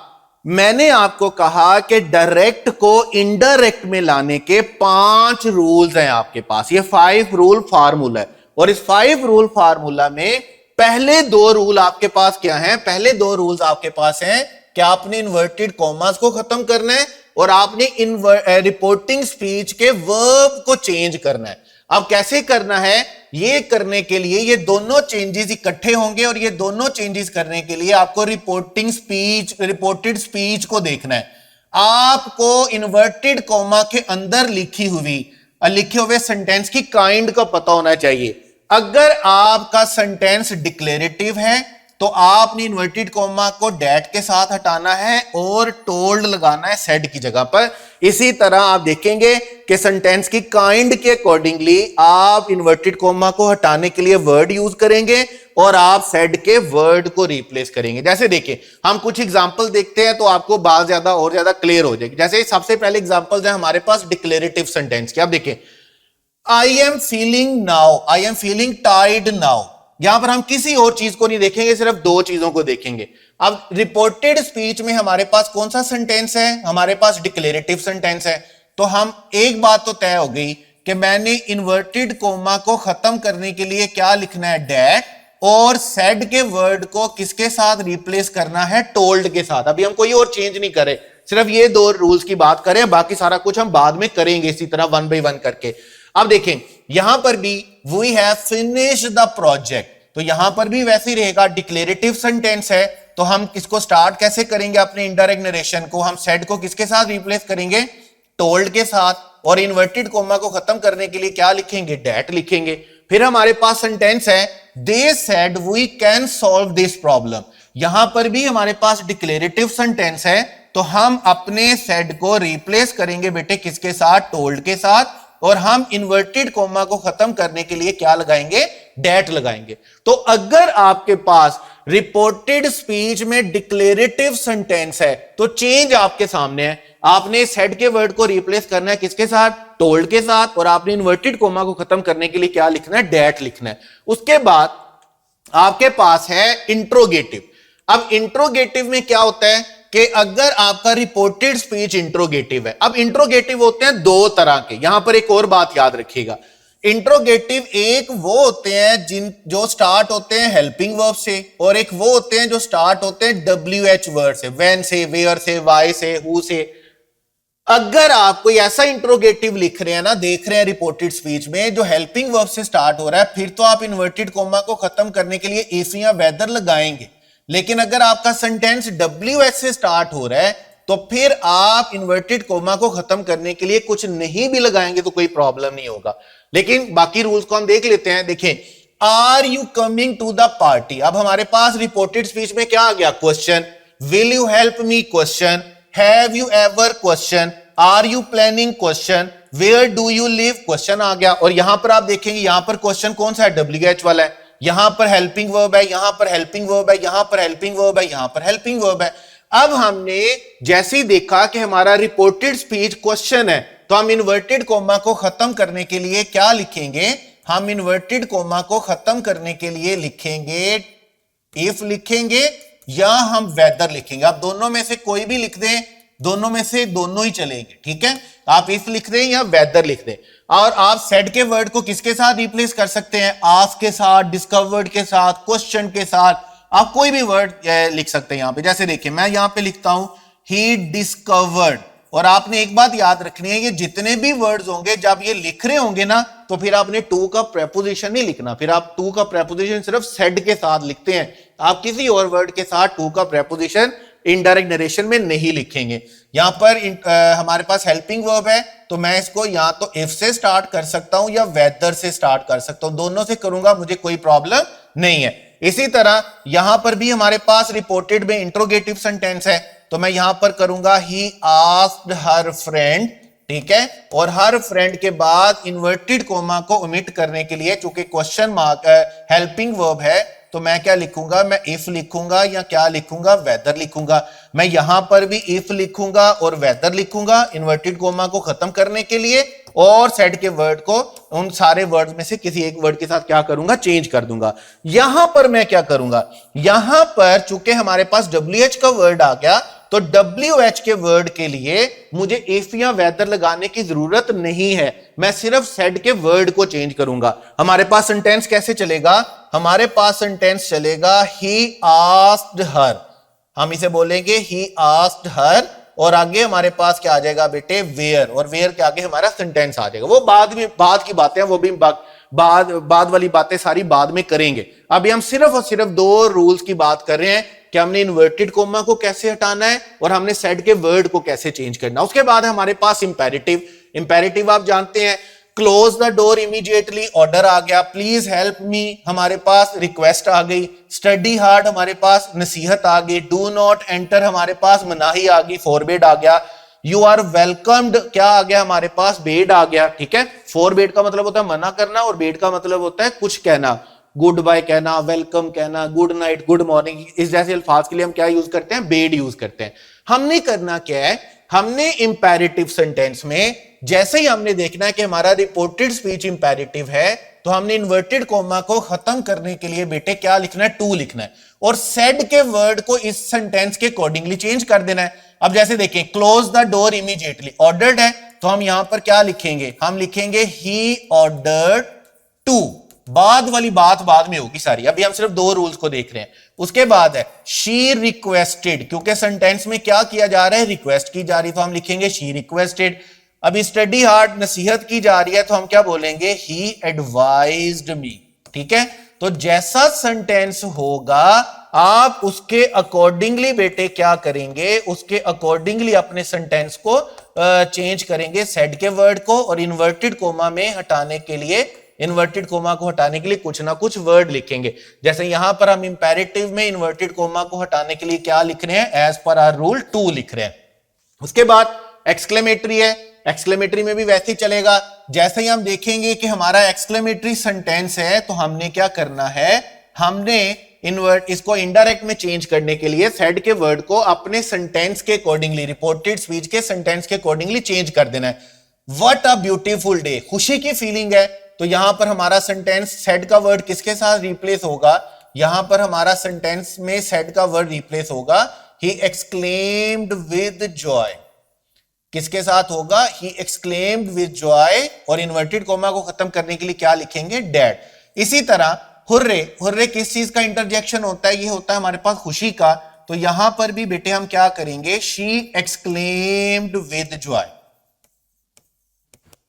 Speaker 1: मैंने आपको कहा कि डायरेक्ट को इनडायरेक्ट में लाने के 5 रूल्स हैं आपके पास। ये 5 रूल फार्मूला है, और इस 5 रूल फार्मूला में पहले 2 रूल आपके पास क्या हैं, पहले 2 रूल्स आपके पास हैं कि आपने इन्वर्टेड कॉमास को खत्म करना है और आपने रिपोर्टिंग स्पीच के वर्ब को चेंज करना है। अब कैसे करना है, ये करने के लिए ये दोनों चेंजेस इकट्ठे होंगे, और ये दोनों चेंजेस करने के लिए आपको रिपोर्टेड स्पीच को देखना है। आपको इन्वर्टेड कॉमा के अंदर लिखे हुए सेंटेंस की काइंड का पता होना चाहिए। अगर आपका सेंटेंस डिक्लेरेटिव है तो आपने इन्वर्टेड कॉमा को डैट के साथ हटाना है और टोल्ड लगाना है सेड की जगह पर। इसी तरह आप देखेंगे कि सेंटेंस की काइंड के अकॉर्डिंगली आप इन्वर्टेड कॉमा को हटाने के लिए वर्ड यूज करेंगे और आप सेड के वर्ड को रिप्लेस करेंगे। जैसे देखिए, हम कुछ एग्जांपल देखते हैं तो आपको बात ज्यादा और ज्यादा क्लियर हो जाएगी। जैसे सबसे पहले एग्जांपल्स है हमारे पास डिक्लेरेटिव सेंटेंस के। आप देखिए, I am feeling now, I am feeling tired now. यहां पर हम किसी और चीज को नहीं देखेंगे, सिर्फ 2 चीजों को देखेंगे। अब रिपोर्टेड स्पीच में हमारे पास कौन सा सेंटेंस है, हमारे पास डिक्लेरेटिव सेंटेंस है। तो हम एक बात तो तय हो गई कि मैंने इन्वर्टेड कोमा को खत्म करने के लिए क्या लिखना है, डैट, और सेड के वर्ड को किसके साथ रिप्लेस करना है, टोल्ड के साथ। अभी हम कोई और चेंज नहीं करें, सिर्फ ये 2 रूल्स की बात करें, बाकी सारा कुछ हम बाद में करेंगे इसी तरह 1 बाय 1 करके। अब देखें, यहां पर भी we have finished the project, तो यहां पर भी वैसे ही रहेगा, डिक्लेरेटिव सेंटेंस है तो हम किसको स्टार्ट कैसे करेंगे, अपने इनडायरेक्ट नरेशन को हम सेड को किसके साथ रिप्लेस करेंगे, टोल्ड के साथ, और इन्वर्टेड कोमा को खत्म करने के लिए क्या लिखेंगे, डैट लिखेंगे। फिर हमारे पास सेंटेंस है they said we can solve this problem. यहां पर भी हमारे पास डिक्लेरेटिव सेंटेंस है तो हम अपने सेड को रिप्लेस करेंगे बेटे किसके साथ, टोल्ड के साथ, और हम इन्वर्टेड कोमा को खत्म करने के लिए क्या लगाएंगे, डैट लगाएंगे। तो अगर आपके पास रिपोर्टेड स्पीच में डिक्लेरेटिव सेंटेंस है तो चेंज आपके सामने है। आपने सेड के वर्ड को रिप्लेस करना है किसके साथ, टोल्ड के साथ, और आपने इन्वर्टेड कोमा को खत्म करने के लिए क्या लिखना है, डेट लिखना है। उसके बाद आपके पास है इंट्रोगेटिव। अब इंट्रोगेटिव में क्या होता है कि अगर आपका रिपोर्टेड स्पीच इंट्रोगेटिव है, अब इंट्रोगेटिव होते हैं दो तरह के, यहां पर एक और बात याद रखिएगा। इंट्रोगेटिव एक वो होते हैं जो स्टार्ट होते हैं हेल्पिंग वर्ब से, और एक वो होते हैं जो स्टार्ट होते हैं WH वर्ड से, व्हेन से, वेयर से, वाई से, हु से। अगर आप कोई ऐसा इंट्रोगेटिव लिख रहे हैं ना, देख रहे हैं रिपोर्टेड स्पीच में जो हेल्पिंग वर्ब से स्टार्ट हो रहा है, फिर तो आप इन्वर्टेड कोमा को खत्म करने के लिए इफ या वेदर लगाएंगे। लेकिन अगर आपका सेंटेंस WH से स्टार्ट हो रहा है तो फिर आप इन्वर्टेड कोमा को खत्म करने के लिए कुछ नहीं भी लगाएंगे तो कोई प्रॉब्लम नहीं होगा। लेकिन बाकी रूल्स को हम देख लेते हैं। देखें, are you coming to the party. अब हमारे पास रिपोर्टेड स्पीच में क्या आ गया, question. Will you help me, question. Have you ever, question. Are you planning, question. Where do you live, question आ गया। और यहां पर आप देखेंगे यहां पर क्वेश्चन कौन सा है, WH वाला है। यहां पर हेल्पिंग वर्ब है, यहां पर हेल्पिंग वर्ब है, यहां पर हेल्पिंग वर्ब है, यहां पर हेल्पिंग वर्ब है। अब हमने जैसे ही देखा कि हमारा रिपोर्टेड स्पीच क्वेश्चन है तो हम इन्वर्टेड कोमा को खत्म करने के लिए क्या लिखेंगे, हम इन्वर्टेड कोमा को खत्म करने के लिए लिखेंगे इफ लिखेंगे या हम वेदर लिखेंगे। आप दोनों में से कोई भी लिख दें, दोनों में से दोनों ही चलेंगे, ठीक है। आप इफ लिख दें या वेदर लिख दें। और आप सेड के वर्ड को किसके साथ रिप्लेस कर सकते हैं, आस्क के साथ, डिस्कवर्ड के साथ, क्वेश्चन के साथ, आप कोई भी वर्ड लिख सकते हैं यहां पे। जैसे देखिए मैं यहां पे लिखता हूं ही डिस्कवर्ड। और आपने एक बात याद रखनी है, ये जितने भी वर्ड्स होंगे जब ये लिख रहे होंगे ना तो फिर आपने टू का प्रेपोजिशन नहीं लिखना, फिर आप टू का प्रेपोजिशन सिर्फ सेड के साथ लिखते हैं। आप किसी और वर्ड के साथ टू का प्रेपोजिशन इनडायरेक्ट नरेशन में नहीं लिखेंगे। यहां पर हमारे पास हेल्पिंग वर्ब है तो मैं इसको या तो इफ से स्टार्ट कर सकता हूं या वेदर से स्टार्ट कर सकता हूं, दोनों से करूंगा, मुझे कोई प्रॉब्लम नहीं है। इसी तरह यहां पर भी हमारे पास रिपोर्टेड में इंट्रोगेटिव सेंटेंस है तो मैं यहां पर करूंगा ही आस्क्ड हर फ्रेंड, ठीक है। और हर फ्रेंड के बाद इन्वर्टेड कोमा को ओमिट करने के लिए, चूंकि क्वेश्चन मार्क हेल्पिंग वर्ब है तो मैं क्या लिखूंगा, मैं इफ लिखूंगा या क्या लिखूंगा, वेदर लिखूंगा। मैं यहां पर भी इफ लिखूंगा और वेदर लिखूंगा इन्वर्टेड कोमा को खत्म करने के लिए, और सेड के वर्ड को उन सारे वर्ड्स में से किसी एक वर्ड के साथ क्या करूंगा, चेंज कर दूंगा। यहां पर मैं क्या करूंगा, यहां पर चूंकि हमारे पास WH का वर्ड आ गया तो WH के वर्ड के लिए मुझे इफ या वेदर लगाने की जरूरत नहीं है, मैं सिर्फ सेड के वर्ड को चेंज करूंगा। हमारे पास सेंटेंस कैसे चलेगा, हमारे पास सेंटेंस चलेगा ही आस्क्ड हर, हम इसे बोलेंगे ही आस्क्ड हर, और आगे हमारे पास क्या आ जाएगा बेटे, वेयर, और वेयर के आगे हमारा सेंटेंस आ जाएगा। वो बाद की बातें हैं, वो भी बाद वाली बातें सारी बाद में करेंगे। अभी हम सिर्फ और सिर्फ दो रूल्स की बात कर रहे हैं कि हमने इन्वर्टेड कोमा को कैसे हटाना है और हमने सेड के वर्ड को कैसे चेंज करना है। उसके बाद हमारे पास इंपेरेटिव। इंपेरेटिव आप जानते हैं, close the door immediately, order आ गया, प्लीज हेल्प मी हमारे पास रिक्वेस्ट आ गई, स्टडी हार्ड हमारे पास नसीहत आ गई, डू नॉट एंटर हमारे पास मनाही आ गई, फॉरबिड आ गया, यू आर वेलकम्ड क्या आ गया हमारे पास, बेड आ गया, ठीक है। फॉरबिड का मतलब होता है मना करना और बेड का मतलब होता है कुछ कहना, गुड बाय कहना, वेलकम कहना, गुड नाइट, गुड मॉर्निंग, इस जैसे अल्फाज के लिए हम क्या यूज करते हैं, बेड यूज करते हैं। हमने करना क्या है, हमने इंपेरेटिव सेंटेंस में जैसे ही हमने देखना है कि हमारा रिपोर्टेड स्पीच इंपेरेटिव है तो हमने इन्वर्टेड कोमा को खत्म करने के लिए बेटे क्या लिखना है, टू लिखना है, और सेड के वर्ड को इस सेंटेंस के अकॉर्डिंगली चेंज कर देना है। अब जैसे देखें, close the door immediately, ordered है तो हम यहां पर क्या लिखेंगे, हम लिखेंगे ही ऑर्डर्ड टू, बाद वाली बात बाद में होगी सारी, अभी हम सिर्फ दो रूल्स को देख रहे हैं। उसके बाद है शी रिक्वेस्टेड, क्योंकि सेंटेंस में क्या किया जा रहा है, रिक्वेस्ट की जा रही, तो हम लिखेंगे शी रिक्वेस्टेड। अभी स्टडी हार्ड नसीहत की जा रही है तो हम क्या बोलेंगे, ही एडवाइज्ड मी, ठीक है। तो जैसा सेंटेंस होगा आप उसके अकॉर्डिंगली बेटे क्या करेंगे, उसके अकॉर्डिंगली अपने सेंटेंस को चेंज करेंगे सेड के वर्ड को, और इन्वर्टेड कोमा में हटाने के लिए, इन्वर्टेड कोमा को हटाने के लिए कुछ ना कुछ वर्ड लिखेंगे। जैसे यहां पर हम इंपेरेटिव में इन्वर्टेड कोमा को हटाने के लिए क्या लिख रहे हैं, as per hour rule to लिख रहे हैं। उसके बाद एक्सक्लेमेटरी है, एक्सक्लेमेटरी में भी वैसे ही चलेगा। जैसे ही हम देखेंगे कि हमारा एक्सक्लेमेटरी सेंटेंस है तो हमने क्या करना है, हमने इन्वर्ट इसको इनडायरेक्ट में चेंज करने के लिए सेड के वर्ड को अपने सेंटेंस के अकॉर्डिंगली, रिपोर्टेड स्पीच के सेंटेंस के अकॉर्डिंगली चेंज कर देना है। व्हाट अ ब्यूटीफुल डे, खुशी की फीलिंग है। तो यहां पर हमारा सेंटेंस सेड का वर्ड किसके साथ रिप्लेस होगा, यहां पर हमारा सेंटेंस में सेड का वर्ड रिप्लेस होगा ही एक्सक्लेम्ड विद जॉय। किसके साथ होगा, ही एक्सक्लेम्ड विद जॉय, और इन्वर्टेड कोमा को खत्म करने के लिए क्या लिखेंगे, डैड। इसी तरह हुर्रे, हुर्रे किस चीज का इंटरजेक्शन होता है, ये होता है हमारे पास खुशी का। तो यहां पर भी बेटे हम क्या करेंगे, शी एक्सक्लेम्ड विद जॉय।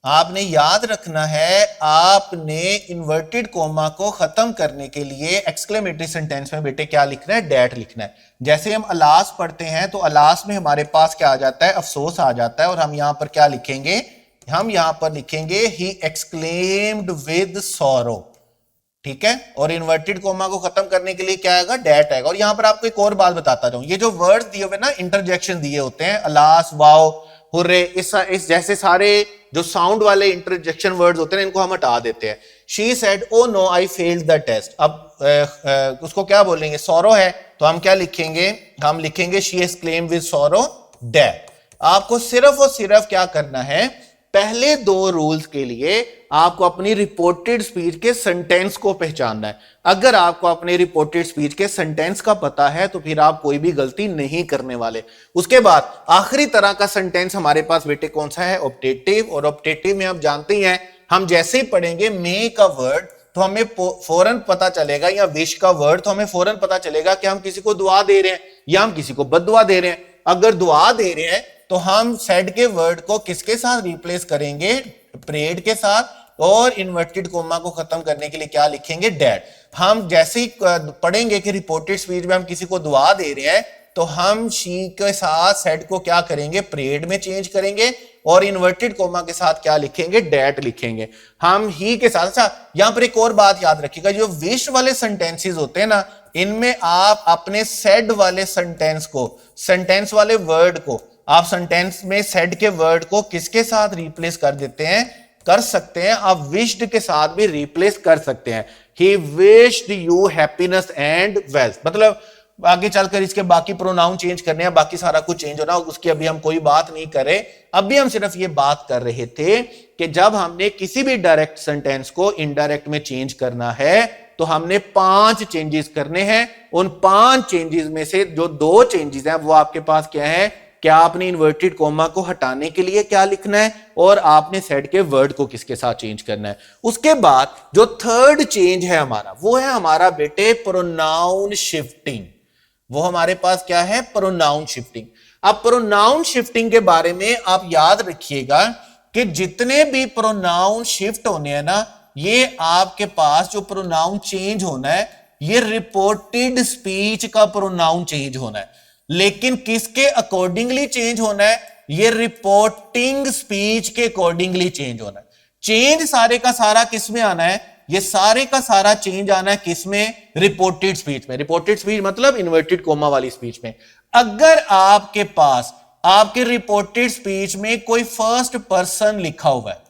Speaker 1: आपने याद रखना है, आपने इन्वर्टेड कोमा को खत्म करने के लिए एक्सक्लेमेटरी सेंटेंस में बेटे क्या लिखना है, डैट लिखना है। जैसे हम अलास पढ़ते हैं तो अलास में हमारे पास क्या आ जाता है, अफसोस आ जाता है, और हम यहां पर क्या लिखेंगे, हम यहां पर लिखेंगे ही एक्सक्लेम्ड विद सॉरो। ठीक है, और इन्वर्टेड कोमा को खत्म करने के लिए क्या आएगा, डैट आएगा। और यहां पर आपको एक और बात बताता रहूं, ये जो वर्ड्स दिए हुए ना, इंटरजेक्शन दिए होते हैं, अलास, वाओ, हुर्रे, इस जैसे सारे जो साउंड वाले इंटरजेक्शन वर्ड्स होते हैं इनको हम हटा देते हैं। She said oh no I failed the test. अब उसको क्या बोलेंगे, सॉरो है, तो हम क्या लिखेंगे, हम लिखेंगे she exclaimed with sorrow that. आपको सिर्फ और सिर्फ क्या करना है, पहले दो रूल्स के लिए आपको अपनी रिपोर्टेड स्पीच के सेंटेंस को पहचानना है। अगर आपको अपने रिपोर्टेड स्पीच के सेंटेंस का पता है तो फिर आप कोई भी गलती नहीं करने वाले। उसके बाद आखिरी तरह का सेंटेंस हमारे पास बेटे कौन सा है, ऑप्टेटिव। और ऑप्टेटिव में आप जानते ही हैं, हम जैसे ही पढ़ेंगे मे का वर्ड तो हमें फौरन पता चलेगा, या विश का वर्ड तो हमें फौरन पता चलेगा कि हम किसी को दुआ दे रहे हैं या हम किसी को बद्दुआ दे रहे हैं। अगर दुआ दे रहे हैं तो हम सेड के वर्ड को किसके साथ रिप्लेस करेंगे, प्रेड के साथ, और इन्वर्टेड कोमा को खत्म करने के लिए क्या लिखेंगे, डैड। हम जैसे ही पढ़ेंगे कि रिपोर्टेड स्पीच में हम किसी को दुआ दे रहे हैं तो हम शी के साथ सेड को क्या करेंगे, प्रेड में चेंज करेंगे, और इन्वर्टेड कोमा के साथ क्या लिखेंगे, डैट लिखेंगे। हम ही के साथ, अच्छा यहां पर एक और बात याद रखिएगा, जो विश वाले सेंटेंसेस होते हैं ना, इनमें आप अपने सेड वाले सेंटेंस को, सेंटेंस वाले वर्ड को आप सेंटेंस में सेड के वर्ड को किसके साथ रिप्लेस कर देते हैं, कर सकते हैं, आप विश्ड के साथ भी रिप्लेस कर सकते हैं। He wished you happiness and wealth. मतलब आगे चलकर इसके बाकी प्रोनाउन चेंज करने हैं, बाकी सारा कुछ चेंज होना, उसकी अभी हम कोई बात नहीं करें। अभी हम सिर्फ ये बात कर रहे थे कि जब हमने किसी भी डायरेक्ट सेंटेंस को इनडायरेक्ट में चेंज करना है तो हमने 5 चेंजेस करने हैं। उन 5 चेंजेस में से जो 2 चेंजेस हैं वो आपके पास क्या है, क्या आपने इन्वर्टेड कोमा को हटाने के लिए क्या लिखना है, और आपने सेड के वर्ड को किसके साथ चेंज करना है। उसके बाद जो थर्ड चेंज है हमारा, वो है हमारा बेटे प्रोनाउन शिफ्टिंग। वो हमारे पास क्या है, प्रोनाउन शिफ्टिंग। अब प्रोनाउन शिफ्टिंग के बारे में आप याद रखिएगा कि जितने भी प्रोनाउन शिफ्ट होने हैं ना, ये आपके पास जो प्रोनाउन चेंज होना है, ये रिपोर्टेड स्पीच का प्रोनाउन चेंज होना है। लेकिन किसके अकॉर्डिंगली चेंज होना है, ये रिपोर्टिंग स्पीच के अकॉर्डिंगली चेंज होना है। चेंज सारे का सारा किस में आना है, ये सारे का सारा चेंज आना है किसमें, रिपोर्टेड स्पीच में। रिपोर्टेड स्पीच मतलब इन्वर्टेड कोमा वाली स्पीच में। अगर आपके पास आपके रिपोर्टेड स्पीच में कोई फर्स्ट पर्सन लिखा हुआ है,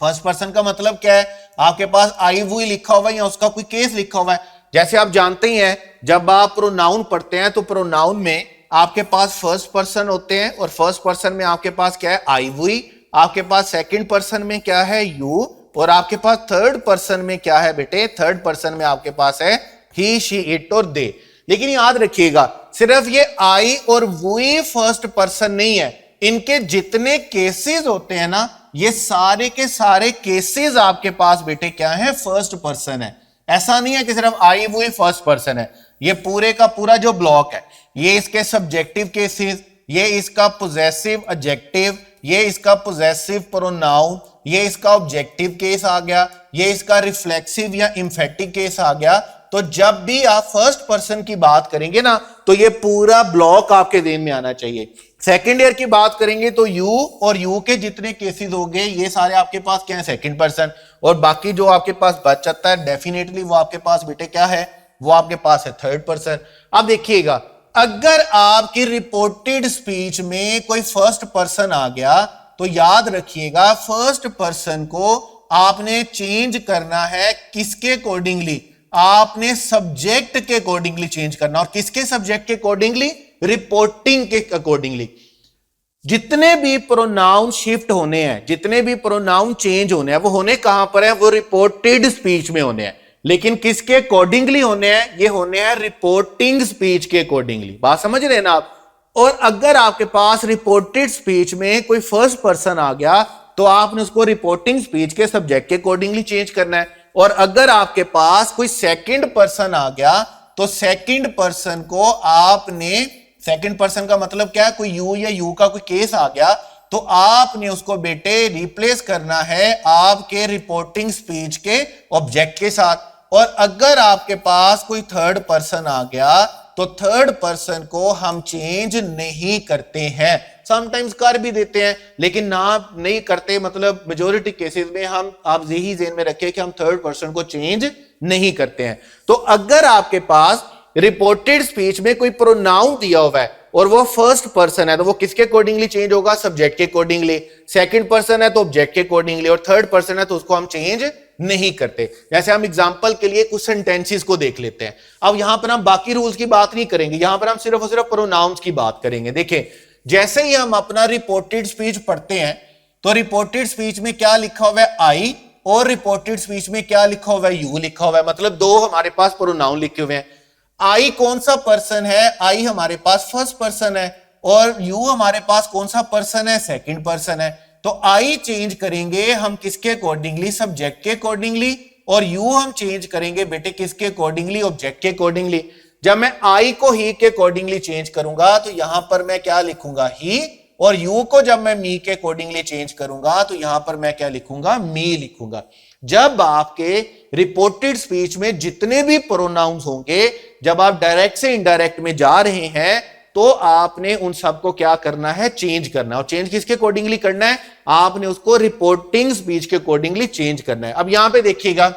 Speaker 1: फर्स्ट पर्सन का मतलब क्या है, आपके पास आई वुई लिखा हुआ है या उसका कोई केस लिखा हुआ है। जैसे आप जानते ही हैं, जब आप प्रोनाउन पढ़ते हैं तो प्रोनाउन में आपके पास फर्स्ट पर्सन होते हैं, और फर्स्ट पर्सन में आपके पास क्या है, आई वुई, आपके पास सेकंड पर्सन में क्या है, यू, और आपके पास थर्ड पर्सन में क्या है बेटे, थर्ड पर्सन में आपके पास है ही, शी, इट और दे। लेकिन याद रखिएगा, सिर्फ ये आई और वुई फर्स्ट पर्सन नहीं है, इनके जितने केसेस होते हैं ना, ये सारे के सारे केसेस आपके पास बेटे क्या है, फर्स्ट पर्सन है। ऐसा नहीं है कि सिर्फ आई वुई फर्स्ट पर्सन है, ये पूरे का पूरा जो ब्लॉक है, ये इसके सब्जेक्टिव केसेस, ये इसका पोजेसिव एडजेक्टिव, ये इसका पोजेसिव प्रोनाउन, ये इसका ऑब्जेक्टिव केस आ गया, ये इसका रिफ्लेक्सिव या एम्फेटिक केस आ गया। तो जब भी आप फर्स्ट पर्सन की बात करेंगे ना, तो ये पूरा ब्लॉक आपके ध्यान में आना चाहिए। सेकेंड ईयर की बात करेंगे तो यू और यू के जितने केसेस हो गए, ये सारे आपके पास क्या है, सेकंड पर्सन, और बाकी जो आपके पास बच जाता है डेफिनेटली वो आपके पास बेटे क्या है, वो आपके पास है थर्ड पर्सन। अब देखिएगा, अगर आपकी रिपोर्टेड स्पीच में कोई फर्स्ट पर्सन आ गया तो याद रखिएगा, फर्स्ट पर्सन को आपने चेंज करना है किसके अकॉर्डिंगली, आपने सब्जेक्ट के अकॉर्डिंगली चेंज करना। और किसके सब्जेक्ट के अकॉर्डिंगली? रिपोर्टिंग के अकॉर्डिंगली। जितने भी प्रोनाउन शिफ्ट होने हैं, जितने भी प्रोनाउन चेंज होने हैं, वो होने कहां पर है? वो रिपोर्टेड स्पीच में होने हैं। लेकिन किसके अकॉर्डिंगली होने हैं? ये होने हैं रिपोर्टिंग स्पीच के अकॉर्डिंगली। बात समझ रहे हैं ना आप? और अगर आपके पास रिपोर्टेड स्पीच में कोई फर्स्ट पर्सन आ गया तो आपने उसको रिपोर्टिंग स्पीच के सब्जेक्ट के अकॉर्डिंगली चेंज करना है। और अगर आपके पास कोई सेकंड पर्सन आ गया तो सेकंड पर्सन को आपने, सेकंड पर्सन का मतलब क्या है? कोई यू या यू का कोई केस आ गया तो आपने उसको बेटे रिप्लेस करना है आपके रिपोर्टिंग स्पीच के ऑब्जेक्ट के साथ। और अगर आपके पास कोई थर्ड पर्सन आ गया तो थर्ड पर्सन को हम चेंज नहीं करते हैं। समटाइम्स कर भी देते हैं लेकिन ना नहीं करते, मतलब मेजॉरिटी केसेस में हम, आप यही ज़हन में रखें कि हम थर्ड पर्सन को चेंज नहीं करते हैं। तो अगर आपके पास रिपोर्टेड स्पीच में कोई प्रोनाउन दिया हुआ है और वो फर्स्ट पर्सन है तो वो किसके अकॉर्डिंगली चेंज होगा? सब्जेक्ट के अकॉर्डिंगली। सेकंड पर्सन है तो ऑब्जेक्ट के अकॉर्डिंगली। और थर्ड पर्सन है तो उसको हम चेंज नहीं करते। जैसे हम एग्जांपल के लिए कुछ सेंटेंसेस को देख लेते हैं। अब यहां पर हम बाकी रूल्स की बात नहीं करेंगे, यहां पर हम सिर्फ और सिर्फ प्रोनाउंस की बात करेंगे। देखिए, जैसे ही हम अपना रिपोर्टेड स्पीच पढ़ते हैं तो रिपोर्टेड स्पीच में क्या लिखा हुआ है? आई। और रिपोर्टेड स्पीच में क्या लिखा हुआ है? यू लिखा हुआ है। मतलब दो हमारे पास प्रोनाउन लिखे हुए हैं। आई कौन सा पर्सन है? आई हमारे पास फर्स्ट पर्सन है। और यू हमारे पास कौन सा पर्सन है? सेकंड पर्सन है। तो आई चेंज करेंगे हम किसके अकॉर्डिंगली? सब्जेक्ट के अकॉर्डिंगली। और यू हम चेंज करेंगे बेटे किसके अकॉर्डिंगली? ऑब्जेक्ट के अकॉर्डिंगली। जब मैं आई को ही के अकॉर्डिंगली चेंज करूंगा तो यहां पर मैं क्या लिखूंगा? ही। और यू को जब मैं मी के अकॉर्डिंगली चेंज करूंगा तो यहां पर मैं क्या लिखूंगा? मी लिखूंगा। जब आपके रिपोर्टेड स्पीच में जितने भी प्रोनाउंस होंगे, जब आप डायरेक्ट से इनडायरेक्ट में जा रहे हैं तो आपने उन सबको क्या करना है? चेंज करना है। और चेंज किसके अकॉर्डिंगली करना है? आपने उसको रिपोर्टिंग स्पीच के अकॉर्डिंगली चेंज करना है। अब यहां पे देखिएगा,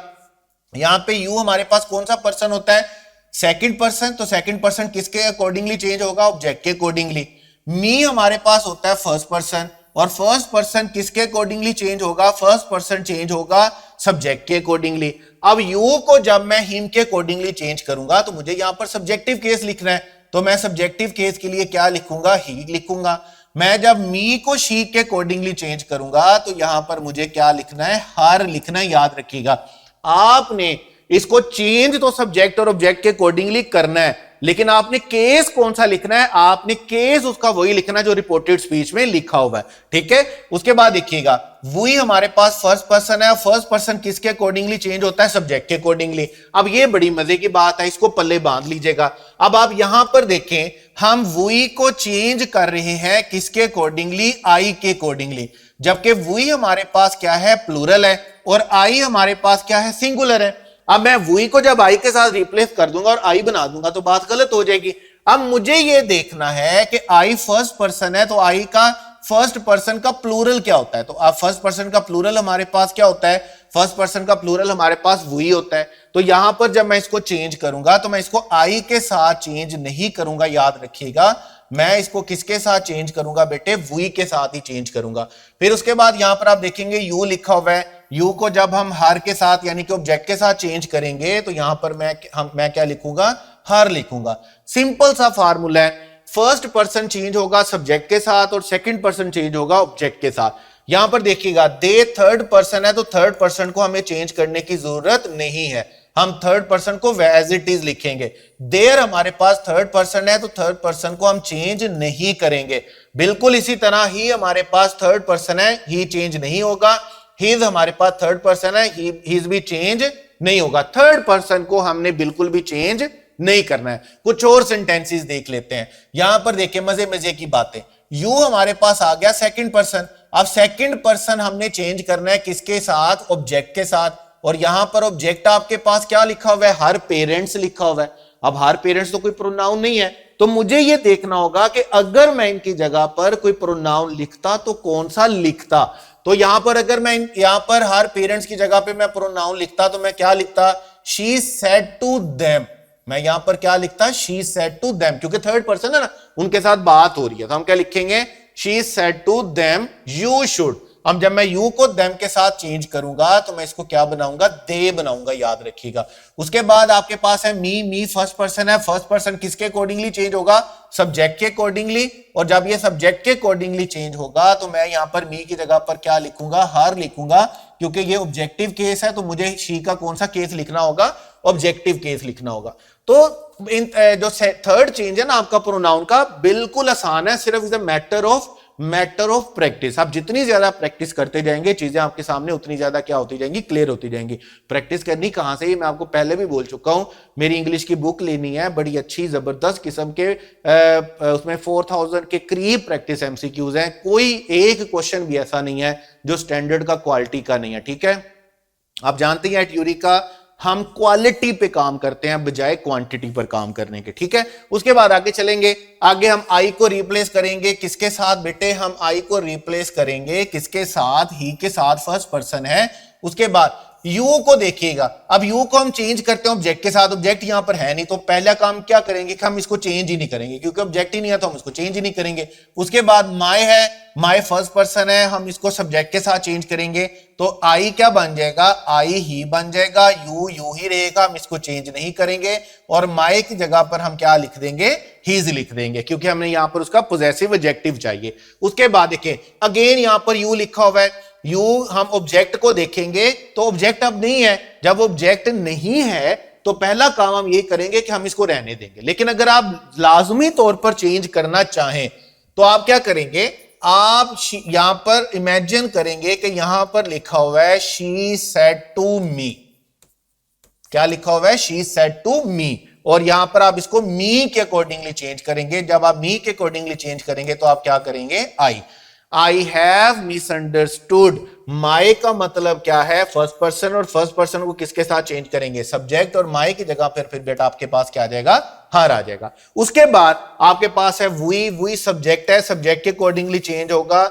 Speaker 1: यहां पे यू हमारे पास कौन सा पर्सन होता है? Second person. तो सेकंड पर्सन किसके अकॉर्डिंगली चेंज होगा? ऑब्जेक्ट के अकॉर्डिंगली। मी हमारे पास होता है फर्स्ट पर्सन। और फर्स्ट पर्सन किसके अकॉर्डिंगली चेंज होगा? फर्स्ट पर्सन चेंज होगा सब्जेक्ट के अकॉर्डिंगली। अब यू को जब मैं हिम के अकॉर्डिंगली चेंज करूंगा तो मुझे यहां पर सब्जेक्टिव केस लिखना है। तो मैं सब्जेक्टिव केस के लिए क्या लिखूंगा? ही लिखूंगा। मैं जब मी को शी के अकॉर्डिंगली चेंज करूंगा तो यहां पर मुझे क्या लिखना है? हर लिखना है। याद रखिएगा, आपने इसको चेंज तो सब्जेक्ट और ऑब्जेक्ट के अकॉर्डिंगली करना है, लेकिन आपने केस कौन सा लिखना है? आपने केस उसका वही लिखना है जो रिपोर्टेड स्पीच में लिखा हुआ है। ठीक है। उसके बाद देखिएगा, वही हमारे पास फर्स्ट पर्सन है। फर्स्ट पर्सन किसके अकॉर्डिंगली चेंज होता है? सब्जेक्ट के अकॉर्डिंगली। अब ये बड़ी मजे की बात है, इसको पल्ले बांध लीजिएगा। अब आप यहां पर देखें, हम वही को चेंज कर रहे हैं किसके अकॉर्डिंगली? आई के अकॉर्डिंगली। जबकि वही हमारे पास क्या है? प्लूरल है। और आई हमारे पास क्या है? सिंगुलर है। अब मैं वही को जब आई के साथ रिप्लेस कर दूंगा और आई बना दूंगा तो बात गलत हो जाएगी। अब मुझे यह देखना है कि आई फर्स्ट पर्सन है तो आई का फर्स्ट पर्सन का प्लूरल क्या होता है? तो आप फर्स्ट पर्सन का प्लूरल हमारे पास क्या होता है? फर्स्ट पर्सन का प्लूरल हमारे पास वही होता है। तो यहां पर जब मैं इसको चेंज करूंगा तो मैं इसको आई के साथ चेंज नहीं करूंगा। याद रखिएगा, मैं इसको किसके साथ चेंज करूंगा बेटे? वही के साथ ही चेंज करूंगा। फिर उसके बाद यहां पर आप देखेंगे यू लिखा हुआ है। यू को जब हम हर के साथ यानी कि ऑब्जेक्ट के साथ चेंज करेंगे तो यहां पर मैं क्या लिखूंगा? हर लिखूंगा। सिंपल सा फार्मूला है। फर्स्ट पर्सन चेंज होगा सब्जेक्ट के साथ और सेकंड पर्सन चेंज होगा ऑब्जेक्ट के साथ। यहां पर देखिएगा, दे थर्ड पर्सन है तो थर्ड पर्सन को हमें चेंज करने की जरूरत नहीं है। हम थर्ड पर्सन को एज इट इज लिखेंगे। देयर हमारे पास थर्ड पर्सन है तो थर्ड पर्सन को हम चेंज नहीं करेंगे। बिल्कुल इसी तरह ही हमारे पास थर्ड पर्सन है, ही चेंज नहीं होगा। हिज हमारे पास थर्ड पर्सन है, हिज भी चेंज नहीं होगा। थर्ड पर्सन को हमने बिल्कुल भी चेंज नहीं करना है। कुछ और सेंटेंसेस देख लेते हैं। यहां पर देखिए मजे मजे की बातें। यू हमारे पास आ गया सेकंड पर्सन। अब सेकंड पर्सन हमने चेंज करना है किसके साथ? ऑब्जेक्ट के साथ। और यहां पर ऑब्जेक्ट आपके पास क्या लिखा हुआ है? हर पेरेंट्स लिखा हुआ है। अब हर पेरेंट्स तो कोई प्रोनाउन नहीं है, तो मुझे यह देखना होगा कि अगर मैं इनकी जगह पर कोई प्रोनाउन लिखता तो कौन सा लिखता। तो यहां पर अगर मैं यहां पर हर पेरेंट्स की जगह पे मैं प्रोनाउन लिखता तो मैं क्या लिखता? She said to them. मैं यहां पर क्या लिखता? शी सेड टू देम, क्योंकि थर्ड पर्सन है ना, उनके साथ बात हो रही है। तो हम क्या लिखेंगे? She said to them you should. अब जब मैं यू को देम के साथ चेंज करूंगा तो मैं इसको क्या बनाऊंगा, दे बनाऊंगा, याद रखिएगा। उसके बाद आपके पास है मी फर्स्ट पर्सन है, फर्स्ट पर्सन किसके अकॉर्डिंगली चेंज होगा, सब्जेक्ट के अकॉर्डिंगली। और जब ये सब्जेक्ट के अकॉर्डिंगली चेंज होगा तो मैं यहां पर मी की जगह पर क्या लिखूंगा, हर लिखूंगा, क्योंकि ये ऑब्जेक्टिव केस है तो मुझे शी का कौन सा केस लिखना होगा, ऑब्जेक्टिव केस लिखना होगा। तो जो थर्ड चेंज है ना आपका प्रोनाउन का, बिल्कुल आसान है, सिर्फ is a matter of practice. आप जितनी ज्यादा प्रैक्टिस करते जाएंगे चीजें आपके सामने उतनी ज्यादा क्या होती जाएंगी, क्लियर होती जाएंगी। प्रैक्टिस करनी कहां से, मैं आपको पहले भी बोल चुका हूं, मेरी इंग्लिश की बुक लेनी है, बड़ी अच्छी जबरदस्त किस्म के उसमें 4000 के करीब प्रैक्टिस एमसीक्यूज हैं, कोई एक क्वेश्चन भी ऐसा नहीं है जो स्टैंडर्ड का, क्वालिटी का नहीं है, ठीक है। आप जानते हैं एट यूरिका हम क्वालिटी पे काम करते हैं बजाय क्वांटिटी पर काम करने के, ठीक है। उसके बाद आगे चलेंगे, आगे हम आई को रिप्लेस करेंगे किसके साथ बेटे, हम आई को रिप्लेस करेंगे किसके साथ, ही के साथ, फर्स्ट पर्सन है। उसके बाद यू को देखिएगा, अब यू को हम चेंज करते हैं ऑब्जेक्ट के साथ, ऑब्जेक्ट यहां पर है नहीं, तो पहला काम क्या करेंगे कि हम इसको चेंज ही नहीं करेंगे, क्योंकि ऑब्जेक्ट ही नहीं है तो हम इसको चेंज ही नहीं करेंगे। उसके बाद माय है, माय फर्स्ट पर्सन है, हम इसको सब्जेक्ट के साथ चेंज करेंगे, तो आई क्या बन जाएगा, आई ही बन जाएगा, यू ही रहेगा, हम इसको चेंज नहीं करेंगे। और माय की जगह पर हम क्या लिख देंगे, हीज लिख देंगे, क्योंकि हमने यहां पर उसका पोजेसिव एडजेक्टिव चाहिए। उसके बाद देखिए अगेन यहां पर यू लिखा हुआ है, यू हम ऑब्जेक्ट को देखेंगे तो ऑब्जेक्ट अब नहीं है, जब ऑब्जेक्ट नहीं है तो पहला काम हम ये करेंगे कि हम इसको रहने देंगे। लेकिन अगर आप लाजमी तौर पर चेंज करना चाहें तो आप क्या करेंगे, आप यहां पर इमेजिन करेंगे कि यहां पर लिखा हुआ है शी सेड टू मी, क्या लिखा हुआ है, शी सेड टू मी, और यहां पर आप इसको मी के अकॉर्डिंगली चेंज करेंगे। जब आप मी के अकॉर्डिंगली चेंज करेंगे तो आप क्या करेंगे, आई हैव मिसअंडरस्टूड। माय का मतलब क्या है, फर्स्ट पर्सन, और फर्स्ट पर्सन को किसके साथ चेंज करेंगे, सब्जेक्ट, और माय की जगह फिर बेटा आपके पास क्या आ जाएगा, हर आ जाएगा। उसके बाद आपके पास है वी सब्जेक्ट है, सब्जेक्ट के अकॉर्डिंगली चेंज होगा,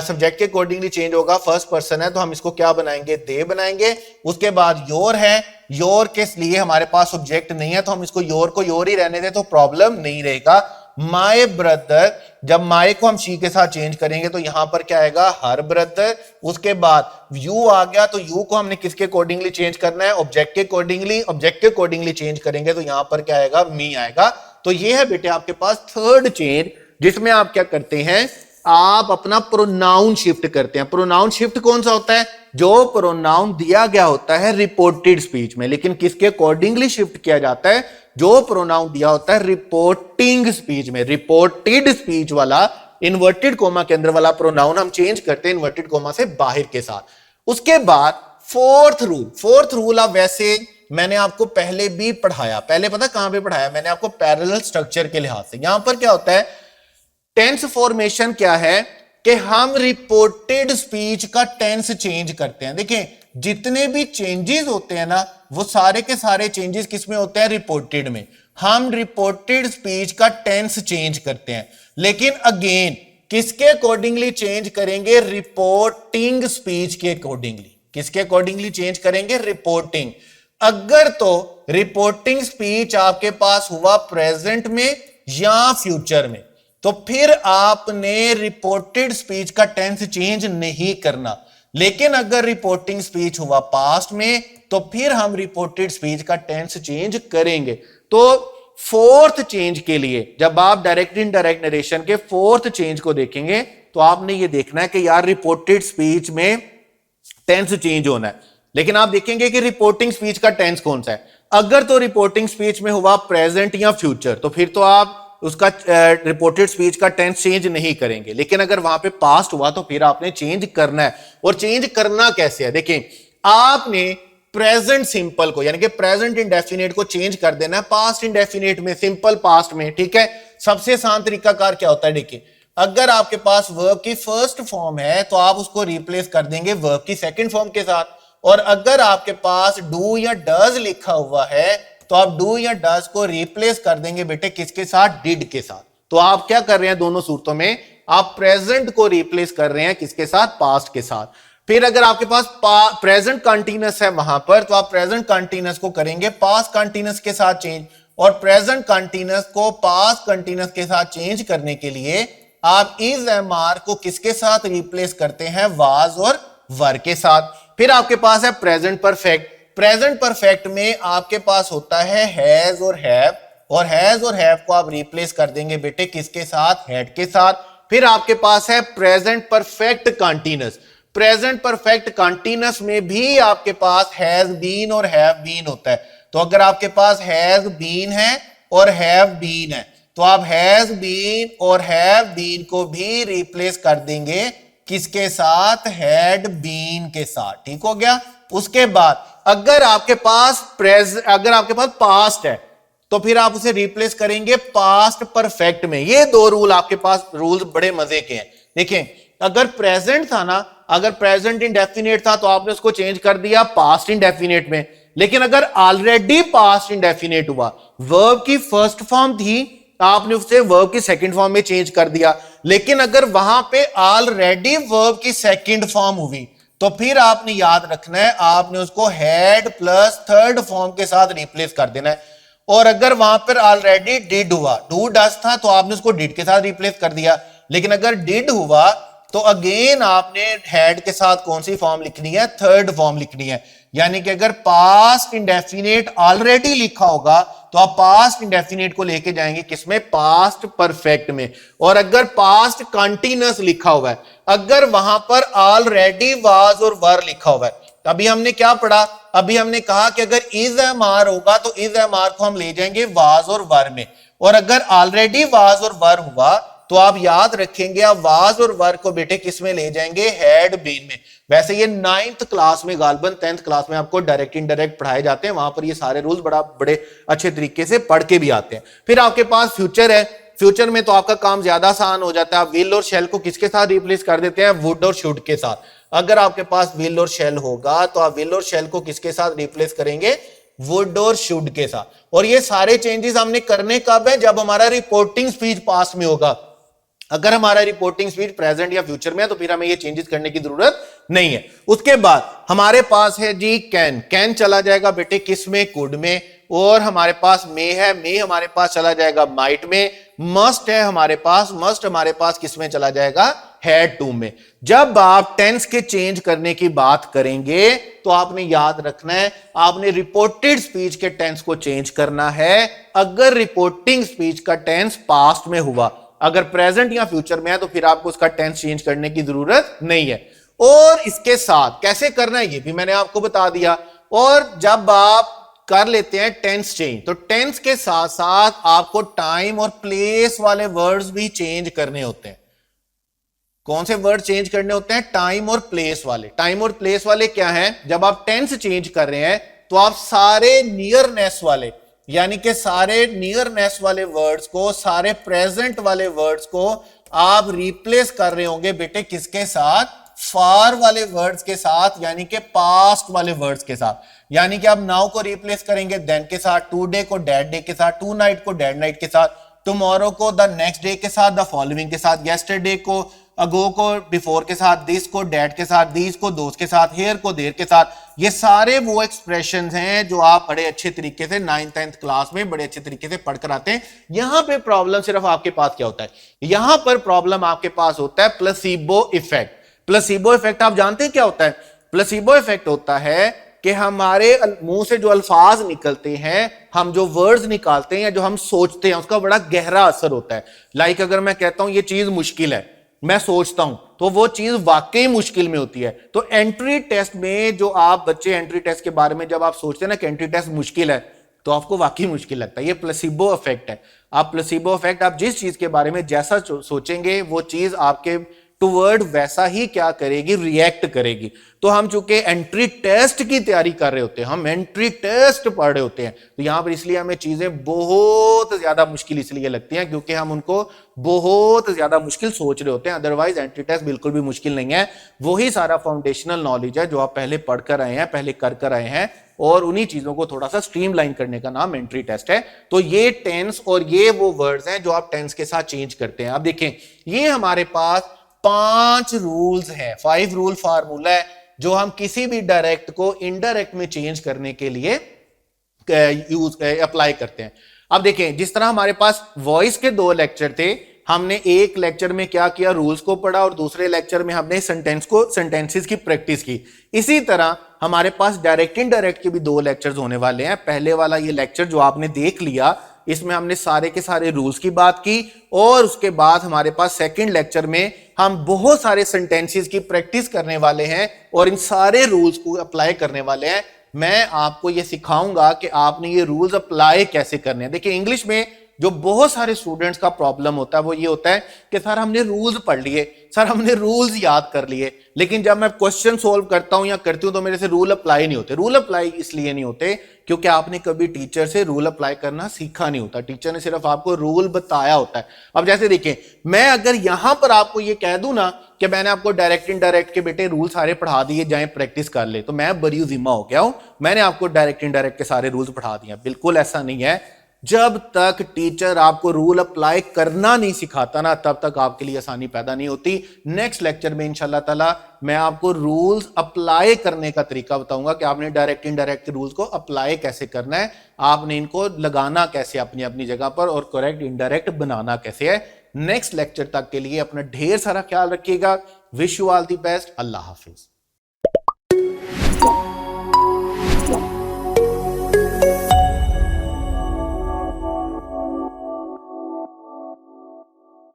Speaker 1: सब्जेक्ट के अकॉर्डिंगली चेंज होगा, फर्स्ट पर्सन है तो हम इसको क्या बनाएंगे, दे बनाएंगे। उसके बाद योर है, योर के लिए हमारे पास ऑब्जेक्ट नहीं है तो हम इसको योर को योर ही रहने दें तो प्रॉब्लम नहीं रहेगा। माय ब्रदर, जब माय को हम शी के साथ चेंज करेंगे तो यहां पर क्या आएगा, हर ब्रदर। उसके बाद यू आ गया तो यू को हमने किसके अकॉर्डिंगली चेंज करना है, ऑब्जेक्ट के अकॉर्डिंगली, ऑब्जेक्ट के अकॉर्डिंगली चेंज करेंगे तो यहां पर क्या आएगा, मी आएगा। तो ये है बेटे आपके पास थर्ड चेंज, जिसमें आप क्या करते हैं, आप अपना प्रोनाउन शिफ्ट करते हैं। प्रोनाउन शिफ्ट कौन सा होता है, जो प्रोनाउन दिया गया होता है रिपोर्टेड स्पीच में, लेकिन किसके अकॉर्डिंगली शिफ्ट किया जाता है, जो प्रोनाउन दिया होता है रिपोर्टिंग स्पीच में। रिपोर्टेड स्पीच वाला इन्वर्टेड कोमा के अंदर वाला प्रोनाउन हम चेंज करते हैं इन्वर्टेड कोमा से बाहर के साथ। उसके बाद फोर्थ रूल आप वैसे मैंने आपको पहले भी पढ़ाया, पहले पता कहां पे पढ़ाया मैंने आपको, पैरेलल स्ट्रक्चर के लिहाज से। यहां पर क्या होता है, टेंस फॉर्मेशन क्या है कि हम रिपोर्टेड स्पीच का टेंस चेंज करते हैं। देखिए जितने भी चेंजेस होते हैं ना वो सारे के सारे चेंजेस किसमें होते हैं, रिपोर्टेड में। हम रिपोर्टेड स्पीच का टेंस चेंज करते हैं, लेकिन अगेन किसके अकॉर्डिंगली चेंज करेंगे, रिपोर्टिंग स्पीच के अकॉर्डिंगली। किसके अकॉर्डिंगली चेंज करेंगे, रिपोर्टिंग। अगर तो रिपोर्टिंग स्पीच आपके पास हुआ प्रेजेंट में या फ्यूचर में तो फिर आपने रिपोर्टेड स्पीच का टेंस चेंज नहीं करना। लेकिन अगर रिपोर्टिंग स्पीच हुआ पास्ट में तो फिर हम रिपोर्टेड स्पीच का टेंस चेंज करेंगे। तो फोर्थ चेंज के लिए जब आप डायरेक्ट इनडायरेक्ट नरेशन के फोर्थ चेंज को देखेंगे तो आपने ये देखना है कि यार रिपोर्टेड स्पीच में टेंस चेंज होना है, लेकिन आप देखेंगे कि रिपोर्टिंग स्पीच का टेंस कौन सा है। अगर तो रिपोर्टिंग स्पीच में हुआ प्रेजेंट या फ्यूचर तो फिर तो आप उसका रिपोर्टेड स्पीच का टेंस चेंज नहीं करेंगे, लेकिन अगर वहां पे पास्ट हुआ तो फिर आपने चेंज करना है। और चेंज करना कैसे है, देखिए आपने प्रेजेंट सिंपल को यानी कि प्रेजेंट इंडेफिनिट को चेंज कर देना है पास्ट इंडेफिनिट में, सिंपल पास्ट में, ठीक है। सबसे आसान तरीकाकार क्या होता है, देखिए अगर आपके पास वर्ब की फर्स्ट फॉर्म है तो आप उसको रिप्लेस कर देंगे वर्ब की सेकंड फॉर्म के साथ, और अगर आपके पास डू या डज लिखा हुआ है तो आप डू या डज को रिप्लेस कर देंगे बेटे किसके साथ, डिड के साथ। तो आप क्या कर रहे हैं, दोनों सूरतों में आप प्रेजेंट को रिप्लेस कर रहे हैं किसके साथ, पास्ट के साथ। फिर अगर आपके पास प्रेजेंट कंटीन्यूअस है वहां पर तो आप प्रेजेंट कंटीन्यूअस को करेंगे पास्ट कंटीन्यूअस के साथ चेंज, और प्रेजेंट कंटीन्यूअस को पास्ट कंटीन्यूअस के साथ चेंज करने के लिए आप इज एम आर को किसके साथ रिप्लेस करते हैं, वाज और वर के साथ। फिर आपके पास है प्रेजेंट परफेक्ट। प्रेजेंट परफेक्ट में आपके पास होता है हैज और हैव, और हैज और हैव को आप रिप्लेस कर देंगे बेटे किसके साथ, हैड के साथ। फिर आपके पास है present perfect continuous. Present perfect continuous में भी आपके पास हैज बीन और हैव बीन होता है। तो अगर आपके पास हैज बीन है और हैव बीन है तो आप हैज बीन और हैव बीन को भी रिप्लेस कर देंगे किसके साथ, हैड बीन के साथ। ठीक हो गया। उसके बाद अगर आपके पास पास्ट है तो फिर आप उसे रिप्लेस करेंगे पास्ट परफेक्ट में। ये दो रूल आपके पास, रूल्स बड़े मजे के हैं। देखिए अगर प्रेजेंट था ना, अगर प्रेजेंट इंडेफिनिट था तो आपने उसको चेंज कर दिया पास्ट इंडेफिनिट में। लेकिन अगर ऑलरेडी पास्ट इंडेफिनिट हुआ, वर्ब की फर्स्ट फॉर्म थी, आपने उसे वर्ब की सेकंड फॉर्म में चेंज कर दिया। लेकिन अगर वहां पे ऑलरेडी वर्ब की सेकंड फॉर्म हुई तो फिर आपने याद रखना है, आपने उसको हैड प्लस थर्ड फॉर्म के साथ रिप्लेस कर देना है। और अगर वहां पर ऑलरेडी डिड हुआ, डू डस था तो आपने उसको डिड के साथ रिप्लेस कर दिया। लेकिन अगर डिड हुआ तो अगेन आपने हैड के साथ कौन सी फॉर्म लिखनी है, थर्ड फॉर्म लिखनी है। यानी कि अगर पास्ट इंडेफिनिट ऑलरेडी लिखा होगा तो आप पास्ट इंडेफिनिट को लेके जाएंगे किसमें, पास्ट परफेक्ट में। और अगर पास्ट कंटीन्यूअस लिखा हुआ है, अगर वहां पर ऑलरेडी वाज और वर लिखा हुआ है, अभी हमने क्या पढ़ा, अभी हमने कहा कि अगर इज एम आर होगा तो इज एम आर को हम ले जाएंगे वाज और वर में। और अगर ऑलरेडी वाज और वर हुआ तो आप याद रखेंगे आप वाज और वर को बेटे किस में ले जाएंगे, हैड बीन में। वैसे ये 9th क्लास में, गालबन 10th क्लास में आपको डायरेक्ट इनडायरेक्ट पढ़ाए जाते हैं, वहां पर ये सारे रूल्स बड़े अच्छे तरीके से पढ़ के भी आते हैं। फिर आपके पास फ्यूचर है। फ्यूचर में तो आपका काम ज्यादा आसान हो जाता है। आप विल और शेल को किसके साथ रिप्लेस कर देते हैं, वुड और शुड के साथ। अगर आपके पास विल और शेल होगा तो आप विल और शेल को किसके साथ रिप्लेस करेंगे, वुड और शुड के साथ। और ये सारे चेंजेस हमने करने कब है, जब हमारा रिपोर्टिंग स्पीच पास्ट में होगा। अगर हमारा रिपोर्टिंग स्पीच प्रेजेंट या फ्यूचर में है तो फिर हमें ये चेंजेस करने की जरूरत नहीं है। उसके बाद हमारे पास है जी कैन। कैन चला जाएगा बेटे किस में, कुड में। और हमारे पास मे है, मे हमारे पास चला जाएगा माइट में। मस्ट है हमारे पास, मस्ट हमारे पास किस में चला जाएगा, हैड टू में। जब आप टेंस के चेंज करने की बात करेंगे तो आपने याद रखना है, आपने रिपोर्टेड स्पीच के टेंस को चेंज करना है अगर रिपोर्टिंग स्पीच का टेंस पास्ट में हुआ। अगर प्रेजेंट या फ्यूचर में है तो फिर आपको उसका टेंस चेंज करने की जरूरत नहीं है। और इसके साथ कैसे करना है ये भी मैंने आपको बता दिया। और जब आप कर लेते हैं टेंस चेंज तो टेंस के साथ साथ आपको टाइम और प्लेस वाले वर्ड्स भी चेंज करने होते हैं। कौन से वर्ड चेंज करने होते हैं, टाइम और प्लेस वाले। टाइम और प्लेस वाले क्या है, जब आप टेंस चेंज कर रहे हैं तो आप सारे नियरनेस वाले, यानी कि सारे नियरनेस वाले वर्ड्स को, सारे प्रेजेंट वाले वर्ड्स को आप रिप्लेस कर रहे होंगे बेटे किसके साथ, फार वाले वर्ड्स के साथ, यानी कि पास्ट वाले वर्ड्स के साथ। यानी कि आप नाउ को रिप्लेस करेंगे देन के साथ, टुडे को डेड डे के साथ, टू नाइट को डेड नाइट के साथ, टुमारो को द नेक्स्ट डे के साथ, द फॉलोइंग के साथ, येस्टरडे को अगो को बिफोर के साथ, दिस को डेट के साथ, दीज को दोज के साथ, हेयर को देर के साथ। ये सारे वो एक्सप्रेशंस हैं जो आप बड़े अच्छे तरीके से 9th 10th क्लास में बड़े अच्छे तरीके से पढ़कर आते हैं। यहां पे प्रॉब्लम सिर्फ आपके पास क्या होता है, यहां पर प्रॉब्लम आपके पास होता है प्लेसिबो इफेक्ट। प्लेसिबो इफेक्ट आप जानते हैं क्या होता है, प्लेसिबो इफेक्ट होता है कि हमारे मुंह से जो अल्फाज निकलते हैं, हम जो वर्ड्स निकालते हैं, जो हम सोचते हैं, उसका बड़ा गहरा असर होता है। लाइक अगर मैं कहता हूं ये चीज मुश्किल है, मैं सोचता हूं तो वो चीज वाकई मुश्किल में होती है। तो एंट्री टेस्ट में जो आप बच्चे एंट्री टेस्ट के बारे में जब आप सोचते हैं ना कि एंट्री टेस्ट मुश्किल है तो आपको वाकई मुश्किल लगता है। ये प्लेसिबो इफेक्ट है। आप प्लेसिबो इफेक्ट, आप जिस चीज के बारे में जैसा सोचेंगे वो चीज आपके टुवर्ड वैसा ही क्या करेगी, रिएक्ट करेगी। तो हम चूंकि एंट्री टेस्ट की तैयारी कर रहे होते हैं, हम एंट्री टेस्ट पढ़ रहे होते हैं, तो यहां पर इसलिए हमें चीजें बहुत ज्यादा मुश्किल इसलिए लगती हैं क्योंकि हम उनको बहुत ज्यादा मुश्किल सोच रहे होते हैं। अदरवाइज एंट्री टेस्ट बिल्कुल भी मुश्किल नहीं है। वही सारा फाउंडेशनल नॉलेज है जो आप पहले पढ़कर आए हैं, पहले कर आए हैं, और उन्हीं चीजों को थोड़ा सा स्ट्रीमलाइन करने का नाम एंट्री टेस्ट है। तो ये टेंस और ये वो वर्ड्स हैं जो आप टेंस के साथ चेंज करते हैं। अब देखें, ये हमारे पास 5 रूल्स हैं, 5 रूल फार्मूला है जो हम किसी भी डायरेक्ट को इनडायरेक्ट में चेंज करने के लिए अप्लाई करते हैं। अब देखें, जिस तरह हमारे पास वॉइस के 2 लेक्चर थे, हमने एक लेक्चर में क्या किया, रूल्स को पढ़ा, और दूसरे लेक्चर में हमने सेंटेंसेस की प्रैक्टिस की। इसी तरह हमारे पास डायरेक्ट इनडायरेक्ट के भी 2 लेक्चर्स होने वाले हैं। पहले वाला ये लेक्चर जो आपने देख लिया, इसमें हमने सारे के सारे रूल्स की बात की, और उसके बाद हमारे पास सेकंड लेक्चर में हम बहुत सारे सेंटेंसेस की प्रैक्टिस करने वाले हैं और इन सारे रूल्स को अप्लाई करने वाले हैं। मैं आपको ये सिखाऊंगा कि आपने ये रूल्स अप्लाई कैसे करने हैं। देखिए, इंग्लिश में जो बहुत सारे स्टूडेंट्स का प्रॉब्लम होता है वो ये होता है कि सर हमने रूल्स पढ़ लिए, सर हमने रूल्स याद कर लिए, लेकिन जब मैं क्वेश्चन सोल्व करता हूं या करती हूं तो मेरे से रूल अप्लाई नहीं होते। रूल अप्लाई इसलिए नहीं होते क्योंकि आपने कभी टीचर से रूल अप्लाई करना सीखा नहीं होता। टीचर ने सिर्फ आपको रूल बताया होता है। अब जैसे देखिए, मैं अगर यहां पर आपको ये कह दूं ना कि मैंने आपको डायरेक्ट इनडायरेक्ट के बेटे रूल सारे पढ़ा दिए, जाए प्रैक्टिस कर ले, तो मैं बरी जिम्मा हो गया हूं, मैंने आपको डायरेक्ट इनडायरेक्ट के सारे रूल्स पढ़ा दिए। बिल्कुल ऐसा नहीं है। जब तक टीचर आपको रूल अप्लाई करना नहीं सिखाता ना, तब तक आपके लिए आसानी पैदा नहीं होती। नेक्स्ट लेक्चर में इंशाल्लाह ताला मैं आपको रूल्स अप्लाई करने का तरीका बताऊंगा कि आपने डायरेक्ट इनडायरेक्ट रूल्स को अप्लाई कैसे करना है, आपने इनको लगाना कैसे अपनी अपनी जगह पर, और करेक्ट इनडायरेक्ट बनाना कैसे है। नेक्स्ट लेक्चर तक के लिए अपना ढेर सारा ख्याल रखिएगा। Wish you all the best. Allah Hafiz.